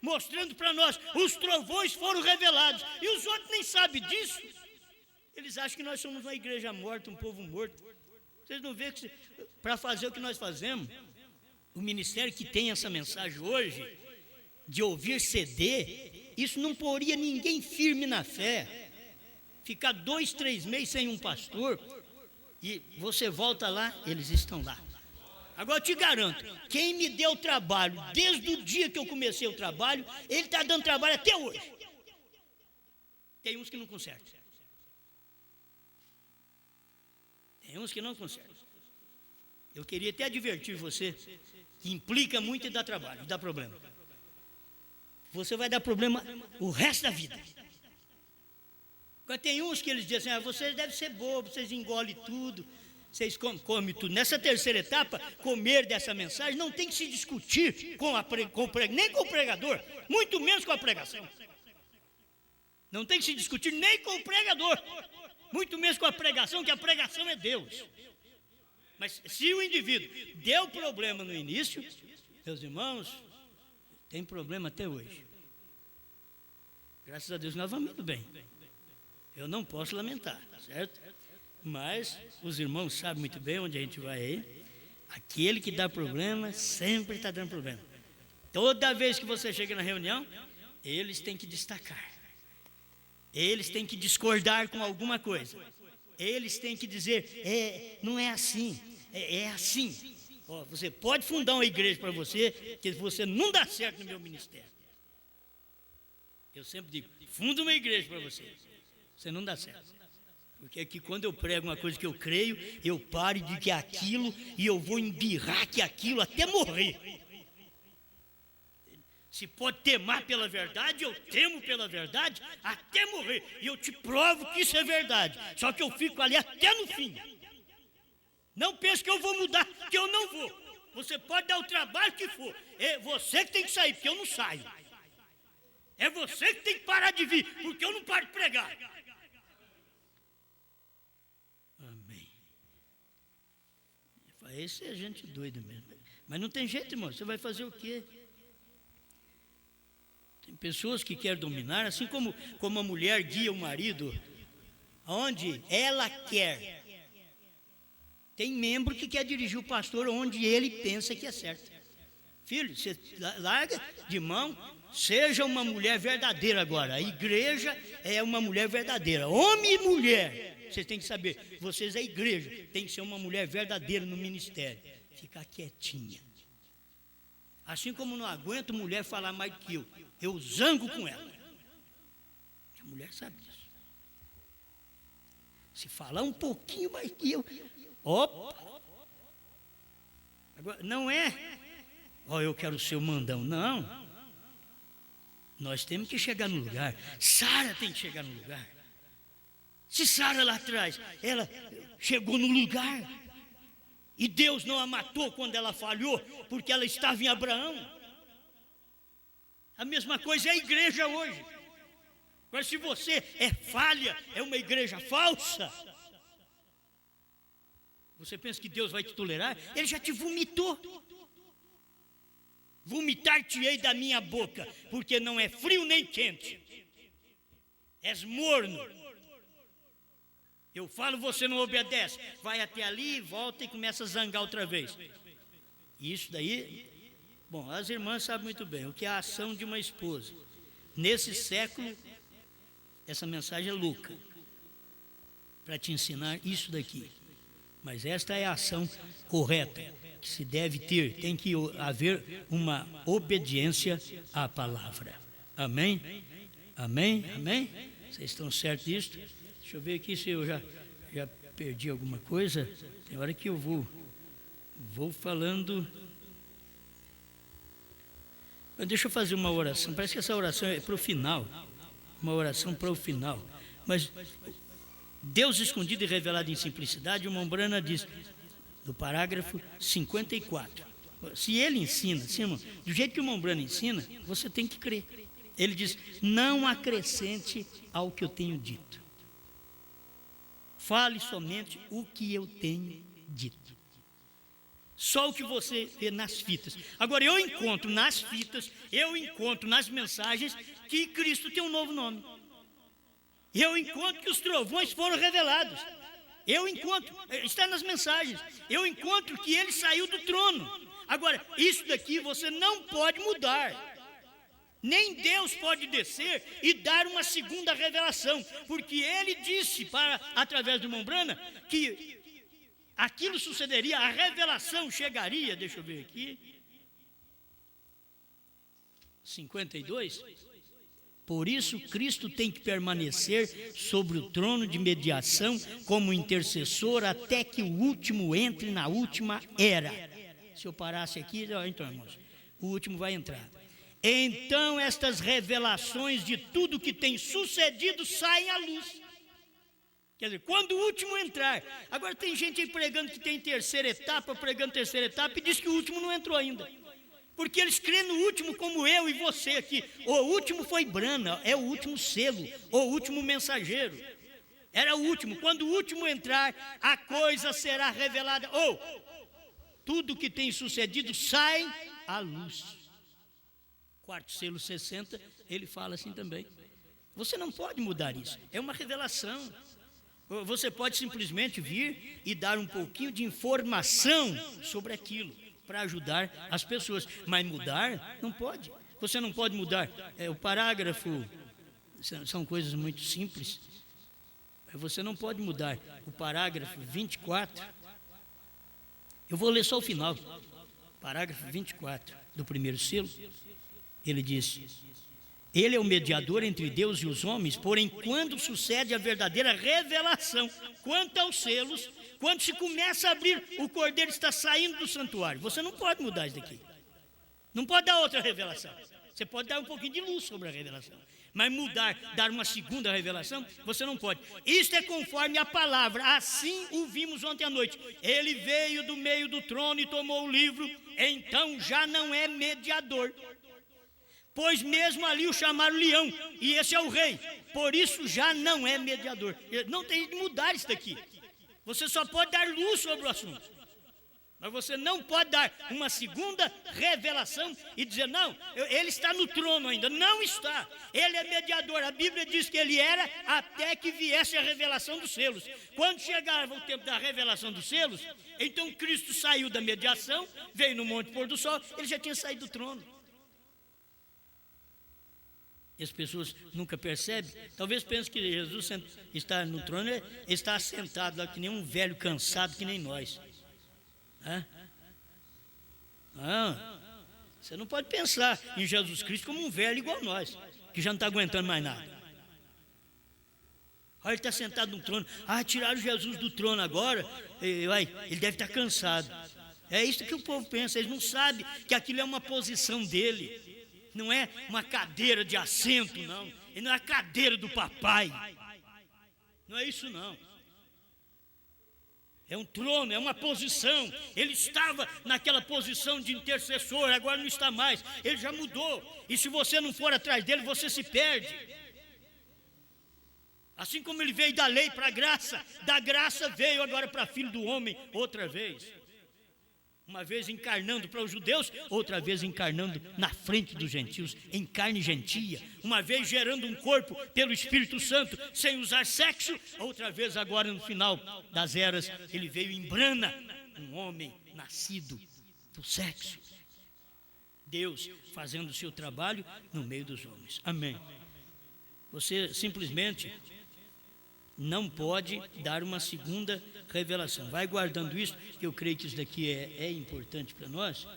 mostrando para nós, os trovões foram revelados, e os outros nem sabem disso. Eles acham que nós somos uma igreja morta, um povo morto. Vocês não veem que para fazer o que nós fazemos, o ministério que tem essa mensagem hoje, de ouvir CD, isso não poria ninguém firme na fé. Ficar 2, 3 meses sem um pastor, e você volta lá, eles estão lá. Agora eu te garanto, quem me deu trabalho, desde o dia que eu comecei o trabalho, ele está dando trabalho até hoje. Tem uns que não consertam. Tem uns que não consertam. Eu queria até advertir você, que implica muito e dá trabalho, dá problema. Você vai dar problema o resto da vida. Agora tem uns que eles dizem assim, vocês devem ser bobos, vocês engolem tudo, vocês comem tudo. Nessa terceira etapa, comer dessa mensagem, não tem que se discutir nem com o pregador, muito menos com a pregação. Não tem que se discutir nem com o pregador, muito menos com a pregação, que a pregação é Deus. Mas se o indivíduo deu problema no início, meus irmãos, tem problema até hoje. Graças a Deus nós vamos muito bem. Eu não posso lamentar, certo? Mas os irmãos sabem muito bem onde a gente vai aí. Aquele que dá problema sempre está dando problema. Toda vez que você chega na reunião, eles têm que destacar. Eles têm que discordar com alguma coisa. Eles têm que dizer, não é assim, é assim. Você pode fundar uma igreja para você, que você não dá certo no meu ministério. Eu sempre digo, funda uma igreja para você não dá certo. Porque aqui quando eu prego uma coisa que eu creio, eu paro de que aquilo, e eu vou embirrar que aquilo até morrer. Se pode temar pela verdade, eu temo pela verdade até morrer. E eu te provo que isso é verdade. Só que eu fico ali até no fim. Não pense que eu vou mudar, que eu não vou. Você pode dar o trabalho que for. É você que tem que sair, porque eu não saio. É você que tem que parar de vir, porque eu não paro de pregar. Amém. Esse é gente doida mesmo. Mas não tem jeito, irmão. Você vai fazer o quê? Tem pessoas que querem dominar, assim como a mulher guia o marido aonde ela quer. Tem membro que quer dirigir o pastor onde ele pensa que é certo. Filho, você larga de mão, seja uma mulher verdadeira agora. A igreja é uma mulher verdadeira. Homem e mulher, vocês têm que saber, vocês é igreja, tem que ser uma mulher verdadeira no ministério. Ficar quietinha. Assim como não aguento mulher falar mais do que eu zango com ela. A mulher sabe disso. Se falar um pouquinho mais que opa! Agora, não é, eu quero ser o mandão, não. Nós temos que chegar no lugar. Sara tem que chegar no lugar. Se Sara lá atrás, ela chegou no lugar, e Deus não a matou quando ela falhou, porque ela estava em Abraão. A mesma coisa é a igreja hoje. Mas se você é falha, é uma igreja falsa, você pensa que Deus vai te tolerar? Ele já te vomitou. Vomitar-te-ei da minha boca, porque não é frio nem quente. És morno. Eu falo, você não obedece. Vai até ali, volta e começa a zangar outra vez. Isso daí, bom, as irmãs sabem muito bem o que é a ação de uma esposa. Nesse século, essa mensagem é louca para te ensinar isso daqui. Mas esta é a ação correta que se deve ter. Tem que haver uma obediência à palavra. Amém? Amém? Amém? Vocês estão certos disso? Deixa eu ver aqui se eu já perdi alguma coisa. Tem hora que eu vou falando. Mas deixa eu fazer uma oração. Parece que essa oração é para o final. Uma oração para o final. Mas Deus escondido e revelado em simplicidade, o Mombrana diz, no parágrafo 54. Se ele ensina, irmão, do jeito que o Mombrana ensina, você tem que crer. Ele diz, não acrescente ao que eu tenho dito. Fale somente o que eu tenho dito. só o que você vê nas fitas. Agora, eu encontro nas fitas, eu encontro nas mensagens que Cristo tem um novo nome. Eu encontro que os trovões foram revelados. Eu encontro, está nas mensagens, eu encontro que ele saiu do trono. Agora, isso daqui você não pode mudar. Nem Deus pode descer e dar uma segunda revelação, porque ele disse, através do irmão Brana, que aquilo sucederia, a revelação chegaria, deixa eu ver aqui, 52. Por isso, Cristo tem que permanecer sobre o trono de mediação como intercessor até que o último entre na última era. Se eu parasse aqui, então, irmãos, o último vai entrar. Então estas revelações de tudo que tem sucedido saem à luz. Quer dizer, quando o último entrar. Agora tem gente aí pregando que tem terceira etapa, pregando terceira etapa, e diz que o último não entrou ainda. Porque eles creem no último como eu e você aqui. O último foi Brana, é o último selo, o último mensageiro. Era o último. Quando o último entrar, a coisa será revelada. Tudo que tem sucedido sai à luz. Quarto selo 60, ele fala assim também. Você não pode mudar isso, é uma revelação. Você pode simplesmente vir e dar um pouquinho de informação sobre aquilo, para ajudar as pessoas, mas mudar não pode. Você não pode mudar o parágrafo, são coisas muito simples. Você não pode mudar o parágrafo 24. Eu vou ler só o final, parágrafo 24 do primeiro selo. Ele diz: ele é o mediador entre Deus e os homens, porém quando sucede a verdadeira revelação quanto aos selos, quando se começa a abrir, o cordeiro está saindo do santuário. Você não pode mudar isso daqui. Não pode dar outra revelação. Você pode dar um pouquinho de luz sobre a revelação, mas mudar, dar uma segunda revelação, você não pode. Isto é conforme a palavra, assim o vimos ontem à noite. Ele veio do meio do trono e tomou o livro, então já não é mediador. Pois mesmo ali o chamaram leão, e esse é o rei, por isso já não é mediador. Não tem de mudar isso daqui. Você só pode dar luz sobre o assunto, mas você não pode dar uma segunda revelação e dizer, não, ele está no trono ainda. Não está, ele é mediador. A Bíblia diz que ele era até que viesse a revelação dos selos. Quando chegava o tempo da revelação dos selos, então Cristo saiu da mediação, veio no Monte Pôr do Sol, ele já tinha saído do trono. E as pessoas nunca percebem, talvez pensem que Jesus está no trono, está sentado lá que nem um velho cansado que nem nós. Não, você não pode pensar em Jesus Cristo como um velho igual nós, que já não está aguentando mais nada. Ele está sentado no trono, tiraram Jesus do trono agora, ele deve estar cansado. É isso que o povo pensa, eles não sabem que aquilo é uma posição dele. Não é uma cadeira de assento, não. E não é a cadeira do papai. Não é isso, não. É um trono, é uma posição. Ele estava naquela posição de intercessor, agora não está mais. Ele já mudou. E se você não for atrás dele, você se perde. Assim como ele veio da lei para a graça, da graça veio agora para filho do homem outra vez. Uma vez encarnando para os judeus, outra vez encarnando na frente dos gentios, em carne gentia. Uma vez gerando um corpo pelo Espírito Santo, sem usar sexo. Outra vez agora no final das eras, ele veio em Brana, um homem nascido do sexo. Deus fazendo o seu trabalho no meio dos homens. Amém. Você simplesmente não pode dar uma segunda revelação. Vai guardando isso, que eu creio que isso daqui é importante para nós.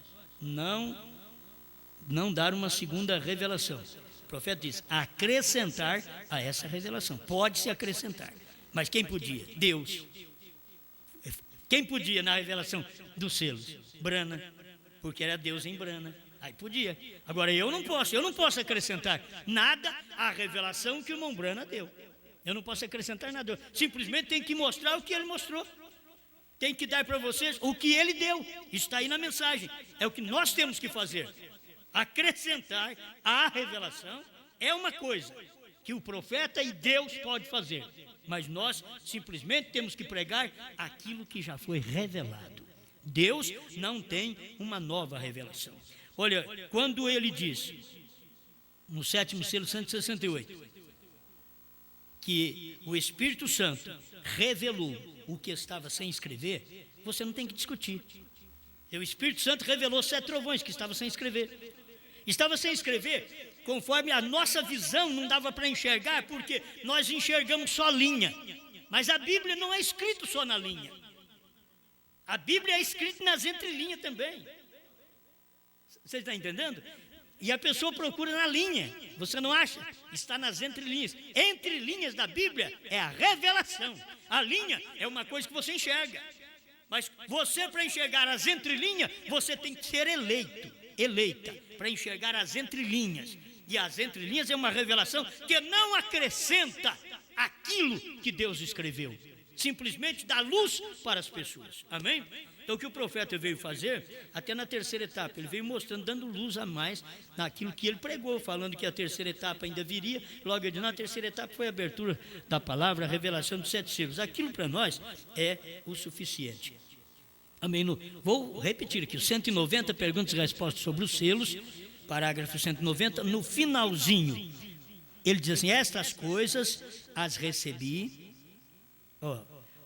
Não dar uma segunda revelação. O profeta diz, acrescentar a essa revelação. Pode-se acrescentar. Mas quem podia? Deus. Quem podia na revelação dos selos? Brana, porque era Deus em Brana. Aí podia. Agora eu não posso acrescentar nada à revelação que o irmão Brana deu. Eu não posso acrescentar nada. Simplesmente tem que mostrar o que ele mostrou. Tem que dar para vocês o que ele deu. Está aí na mensagem. É o que nós temos que fazer. Acrescentar à revelação é uma coisa que o profeta e Deus pode fazer. Mas nós simplesmente temos que pregar aquilo que já foi revelado. Deus não tem uma nova revelação. Olha, quando ele diz, no 7º selo, 168, que o Espírito Santo revelou o que estava sem escrever, você não tem que discutir. O Espírito Santo revelou 7 trovões que estavam sem escrever. Estava sem escrever conforme a nossa visão não dava para enxergar, porque nós enxergamos só linha. Mas a Bíblia não é escrito só na linha. A Bíblia é escrita nas entrelinhas também. Você está entendendo? E a pessoa procura na linha, você não acha? Está nas entrelinhas. Entre linhas da Bíblia é a revelação. A linha é uma coisa que você enxerga. Mas você, para enxergar as entrelinhas, você tem que ser eleita, para enxergar as entrelinhas. E as entrelinhas é uma revelação que não acrescenta aquilo que Deus escreveu. Simplesmente dá luz para as pessoas. Amém? Então o que o profeta veio fazer, até na terceira etapa, ele veio mostrando, dando luz a mais naquilo que ele pregou, falando que a terceira etapa ainda viria. Logo ele disse, na terceira etapa foi a abertura da palavra, a revelação dos 7 selos. Aquilo para nós é o suficiente. Amém? Vou repetir aqui, 190 perguntas e respostas sobre os selos, parágrafo 190, no finalzinho, ele diz assim, estas coisas as recebi,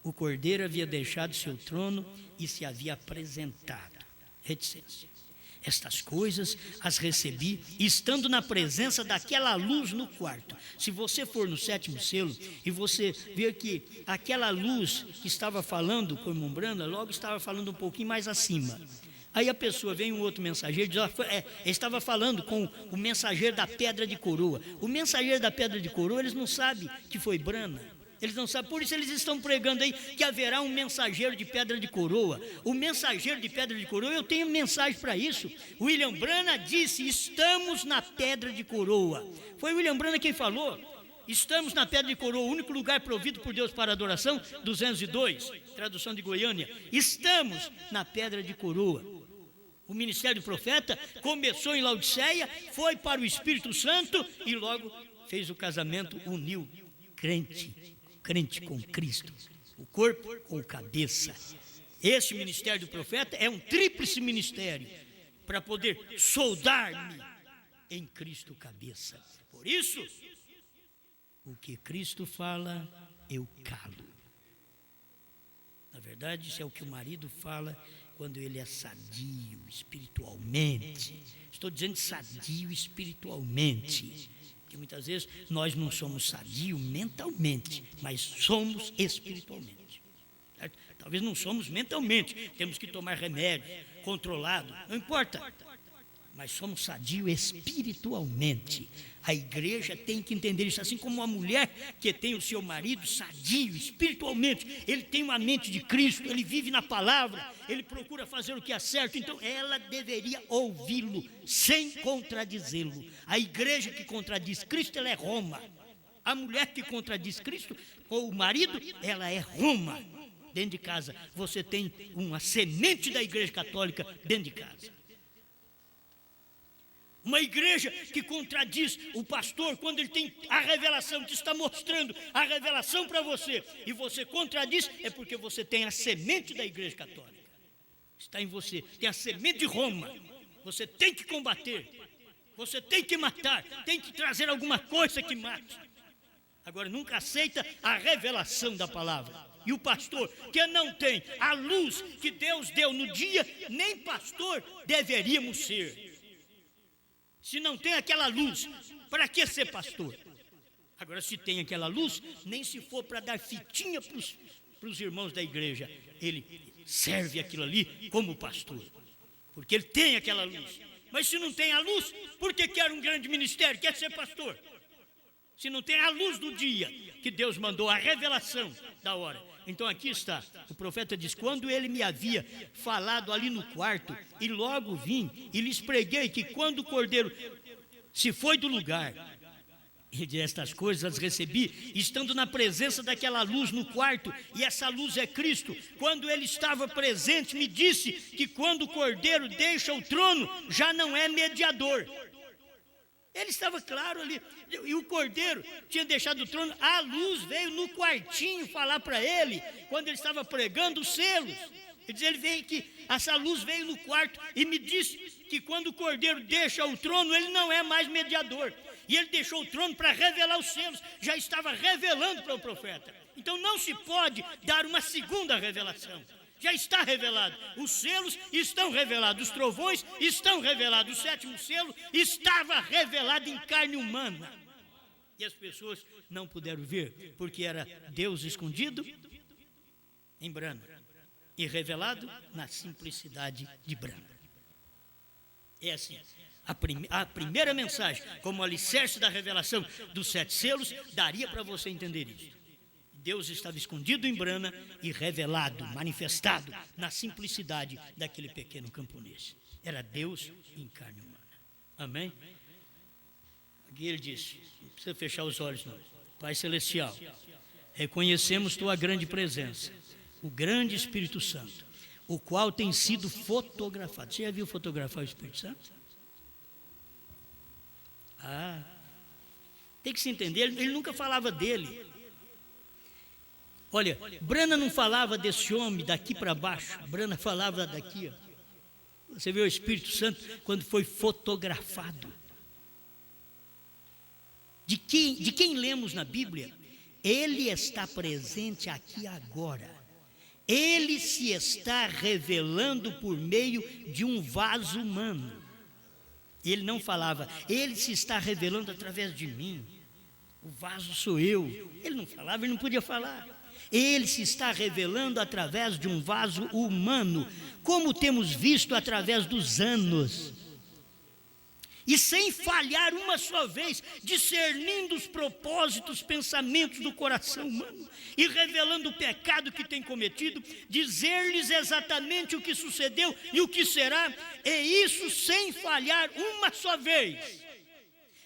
o Cordeiro havia deixado seu trono e se havia apresentado, reticência. Estas coisas as recebi, estando na presença daquela luz no quarto. Se você for no 7º selo e você ver que aquela luz que estava falando com a Umbrana, logo estava falando um pouquinho mais acima. Aí a pessoa vem um outro mensageiro, diz, estava falando com o mensageiro da pedra de coroa. O mensageiro da pedra de coroa, eles não sabem que foi Brana. Eles não sabem, por isso eles estão pregando aí que haverá um mensageiro de pedra de coroa. O mensageiro de pedra de coroa, eu tenho mensagem para isso. William Branham disse, estamos na pedra de coroa. Foi William Branham quem falou. Estamos na pedra de coroa, o único lugar provido por Deus para adoração, 202, tradução de Goiânia. Estamos na pedra de coroa. O ministério do profeta começou em Laodiceia, foi para o Espírito Santo e logo fez o casamento, uniu crente com Cristo, o corpo com a cabeça. Esse ministério do profeta é um tríplice ministério para poder soldar-me em Cristo cabeça. Por isso, o que Cristo fala, eu calo. Na verdade, isso é o que o marido fala quando ele é sadio espiritualmente. Estou dizendo sadio espiritualmente. Porque muitas vezes nós não somos sadios mentalmente, mas somos espiritualmente. Certo? Talvez não somos mentalmente, temos que tomar remédio, controlado, não importa. Mas somos sadios espiritualmente. A igreja tem que entender isso, assim como uma mulher que tem o seu marido sadio espiritualmente, ele tem uma mente de Cristo, ele vive na palavra, ele procura fazer o que é certo, então ela deveria ouvi-lo sem contradizê-lo. A igreja que contradiz Cristo, ela é Roma. A mulher que contradiz Cristo, ou o marido, ela é Roma. Dentro de casa, você tem uma semente da igreja católica dentro de casa. Uma igreja que contradiz o pastor quando ele tem a revelação, que está mostrando a revelação para você, e você contradiz, é porque você tem a semente da igreja católica. Está em você, tem a semente de Roma. Você tem que combater, você tem que matar, tem que trazer alguma coisa que mate. Agora, nunca aceita a revelação da palavra. E o pastor que não tem a luz que Deus deu no dia, nem pastor deveríamos ser. Se não tem aquela luz, para que ser pastor? Agora, se tem aquela luz, nem se for para dar fitinha para os irmãos da igreja, ele serve aquilo ali como pastor, porque ele tem aquela luz. Mas se não tem a luz, por que quer um grande ministério? Quer ser pastor? Se não tem a luz do dia que Deus mandou, a revelação da hora. Então aqui está, o profeta diz, quando ele me havia falado ali no quarto, e logo vim e lhes preguei que quando o cordeiro se foi do lugar, e de estas coisas as recebi, estando na presença daquela luz no quarto, e essa luz é Cristo. Quando ele estava presente, me disse que quando o cordeiro deixa o trono, já não é mediador. Ele estava claro ali, e o cordeiro tinha deixado o trono, a luz veio no quartinho falar para ele, quando ele estava pregando os selos. Ele diz, ele veio que essa luz veio no quarto e me disse que quando o Cordeiro deixa o trono, ele não é mais mediador. E ele deixou o trono para revelar os selos, já estava revelando para o profeta. Então não se pode dar uma segunda revelação. Já está revelado, os selos estão revelados, os trovões estão revelados, o 7º selo estava revelado em carne humana. E as pessoas não puderam ver, porque era Deus escondido em Brana e revelado na simplicidade de Brana. É assim, a primeira mensagem, como alicerce da revelação dos 7 selos, daria para você entender isso. Deus estava escondido em Brana e revelado, manifestado na simplicidade daquele pequeno camponês. Era Deus em carne humana. Amém? Aqui ele disse, não precisa fechar os olhos não. Pai Celestial, reconhecemos Tua grande presença, o grande Espírito Santo, o qual tem sido fotografado. Você já viu fotografar o Espírito Santo? Tem que se entender, ele nunca falava dele. Olha, Brana não falava desse homem daqui para baixo, Brana falava daqui. Ó. Você vê o Espírito Santo quando foi fotografado. De quem lemos na Bíblia? Ele está presente aqui agora. Ele se está revelando por meio de um vaso humano. Ele não falava, ele se está revelando através de mim. O vaso sou eu. Ele não falava, ele não podia falar. Ele se está revelando através de um vaso humano, como temos visto através dos anos. E sem falhar uma só vez, discernindo os propósitos, pensamentos do coração humano e revelando o pecado que tem cometido, dizer-lhes exatamente o que sucedeu e o que será, e isso sem falhar uma só vez.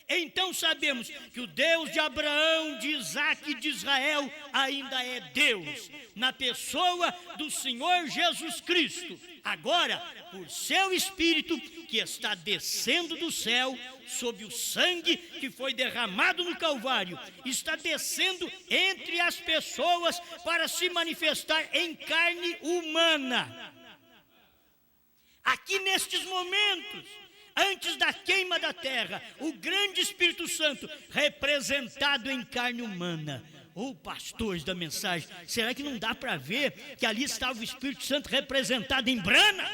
Então sabemos que o Deus de Abraão, de Isaque e de Israel ainda é Deus, na pessoa do Senhor Jesus Cristo. Agora, por seu Espírito, que está descendo do céu, sob o sangue que foi derramado no Calvário, está descendo entre as pessoas para se manifestar em carne humana. Aqui nestes momentos, antes da queima da terra, o grande Espírito Santo representado em carne humana. Pastores da mensagem, será que não dá para ver que ali estava o Espírito Santo representado em Brana?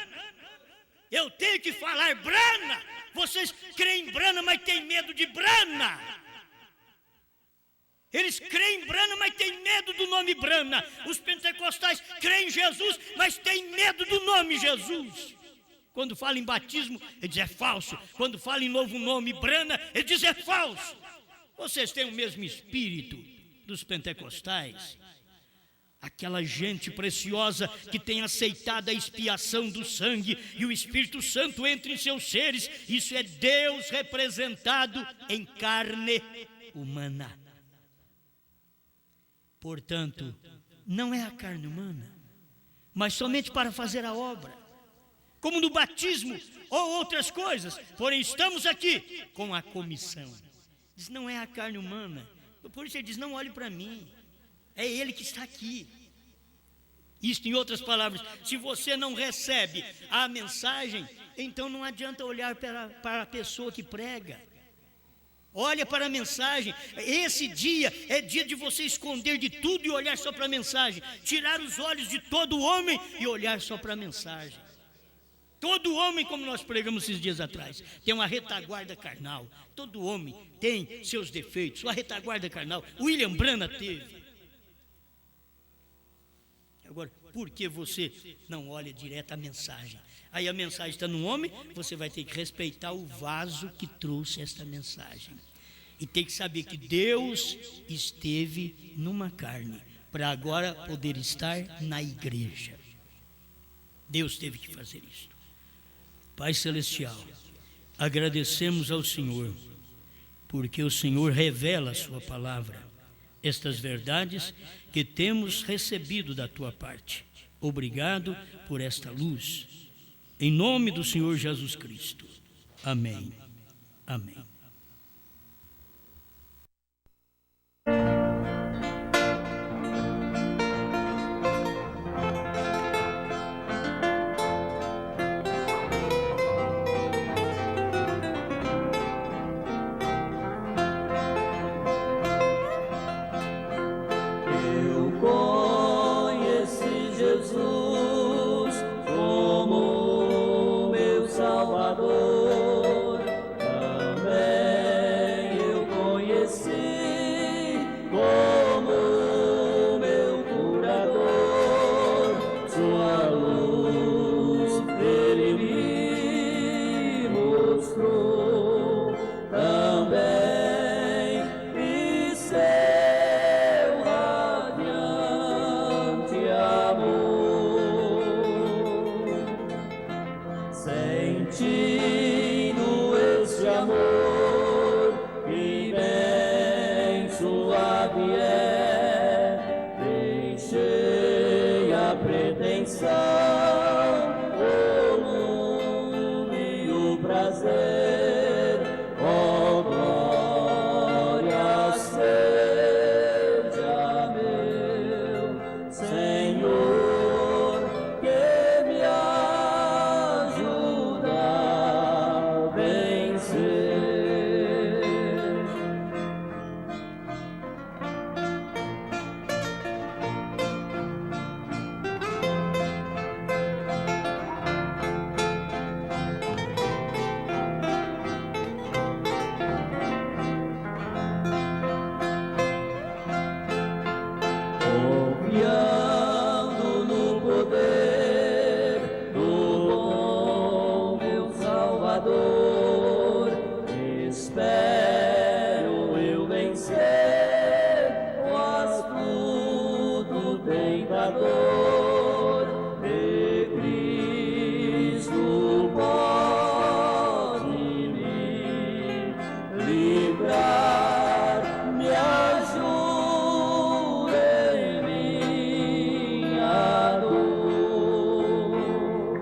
Eu tenho que falar Brana. Vocês creem em Brana, mas têm medo de Brana. Eles creem em Brana, mas têm medo do nome Brana. Os pentecostais creem em Jesus, mas têm medo do nome Jesus. Quando fala em batismo, ele diz é falso. Quando fala em novo nome, Brana, ele diz é falso. Vocês têm o mesmo espírito dos pentecostais. Aquela gente preciosa que tem aceitado a expiação do sangue e o Espírito Santo entra em seus seres. Isso é Deus representado em carne humana. Portanto, não é a carne humana, mas somente para fazer a obra. Como no batismo ou outras coisas, porém estamos aqui com a comissão. Diz, não é a carne humana, por isso ele diz, não olhe para mim, é ele que está aqui. Isto em outras palavras, se você não recebe a mensagem, então não adianta olhar para a pessoa que prega. Olha para a mensagem. Esse dia é dia de você esconder de tudo e olhar só para a mensagem, tirar os olhos de todo homem e olhar só para a mensagem. Todo homem, como nós pregamos esses dias atrás, tem uma retaguarda carnal. Todo homem tem seus defeitos, sua retaguarda carnal. William Brana teve. Agora, por que você não olha direto a mensagem? Aí a mensagem está no homem, você vai ter que respeitar o vaso que trouxe esta mensagem. E tem que saber que Deus esteve numa carne, para agora poder estar na igreja. Deus teve que fazer isso. Pai Celestial, agradecemos ao Senhor, porque o Senhor revela a sua palavra, estas verdades que temos recebido da tua parte. Obrigado por esta luz. Em nome do Senhor Jesus Cristo. Amém. Amém. Salvador, também eu conheci como meu curador. Sua luz ele me mostrou também, e seu radiante amor. Sentindo esse amor que bem suave é, deixei a pretensão, o mundo e o prazer. Oh, glória seja meu Senhor, que me ajuda a vencer. Confiando no poder do bom meu Salvador, espero eu vencer o astuto tentador, e Cristo pode me livrar, me ajuda em minha dor.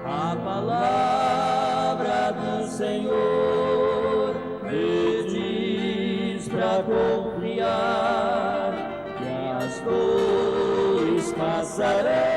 A palavra do Senhor me diz pra confiar que as dores passarão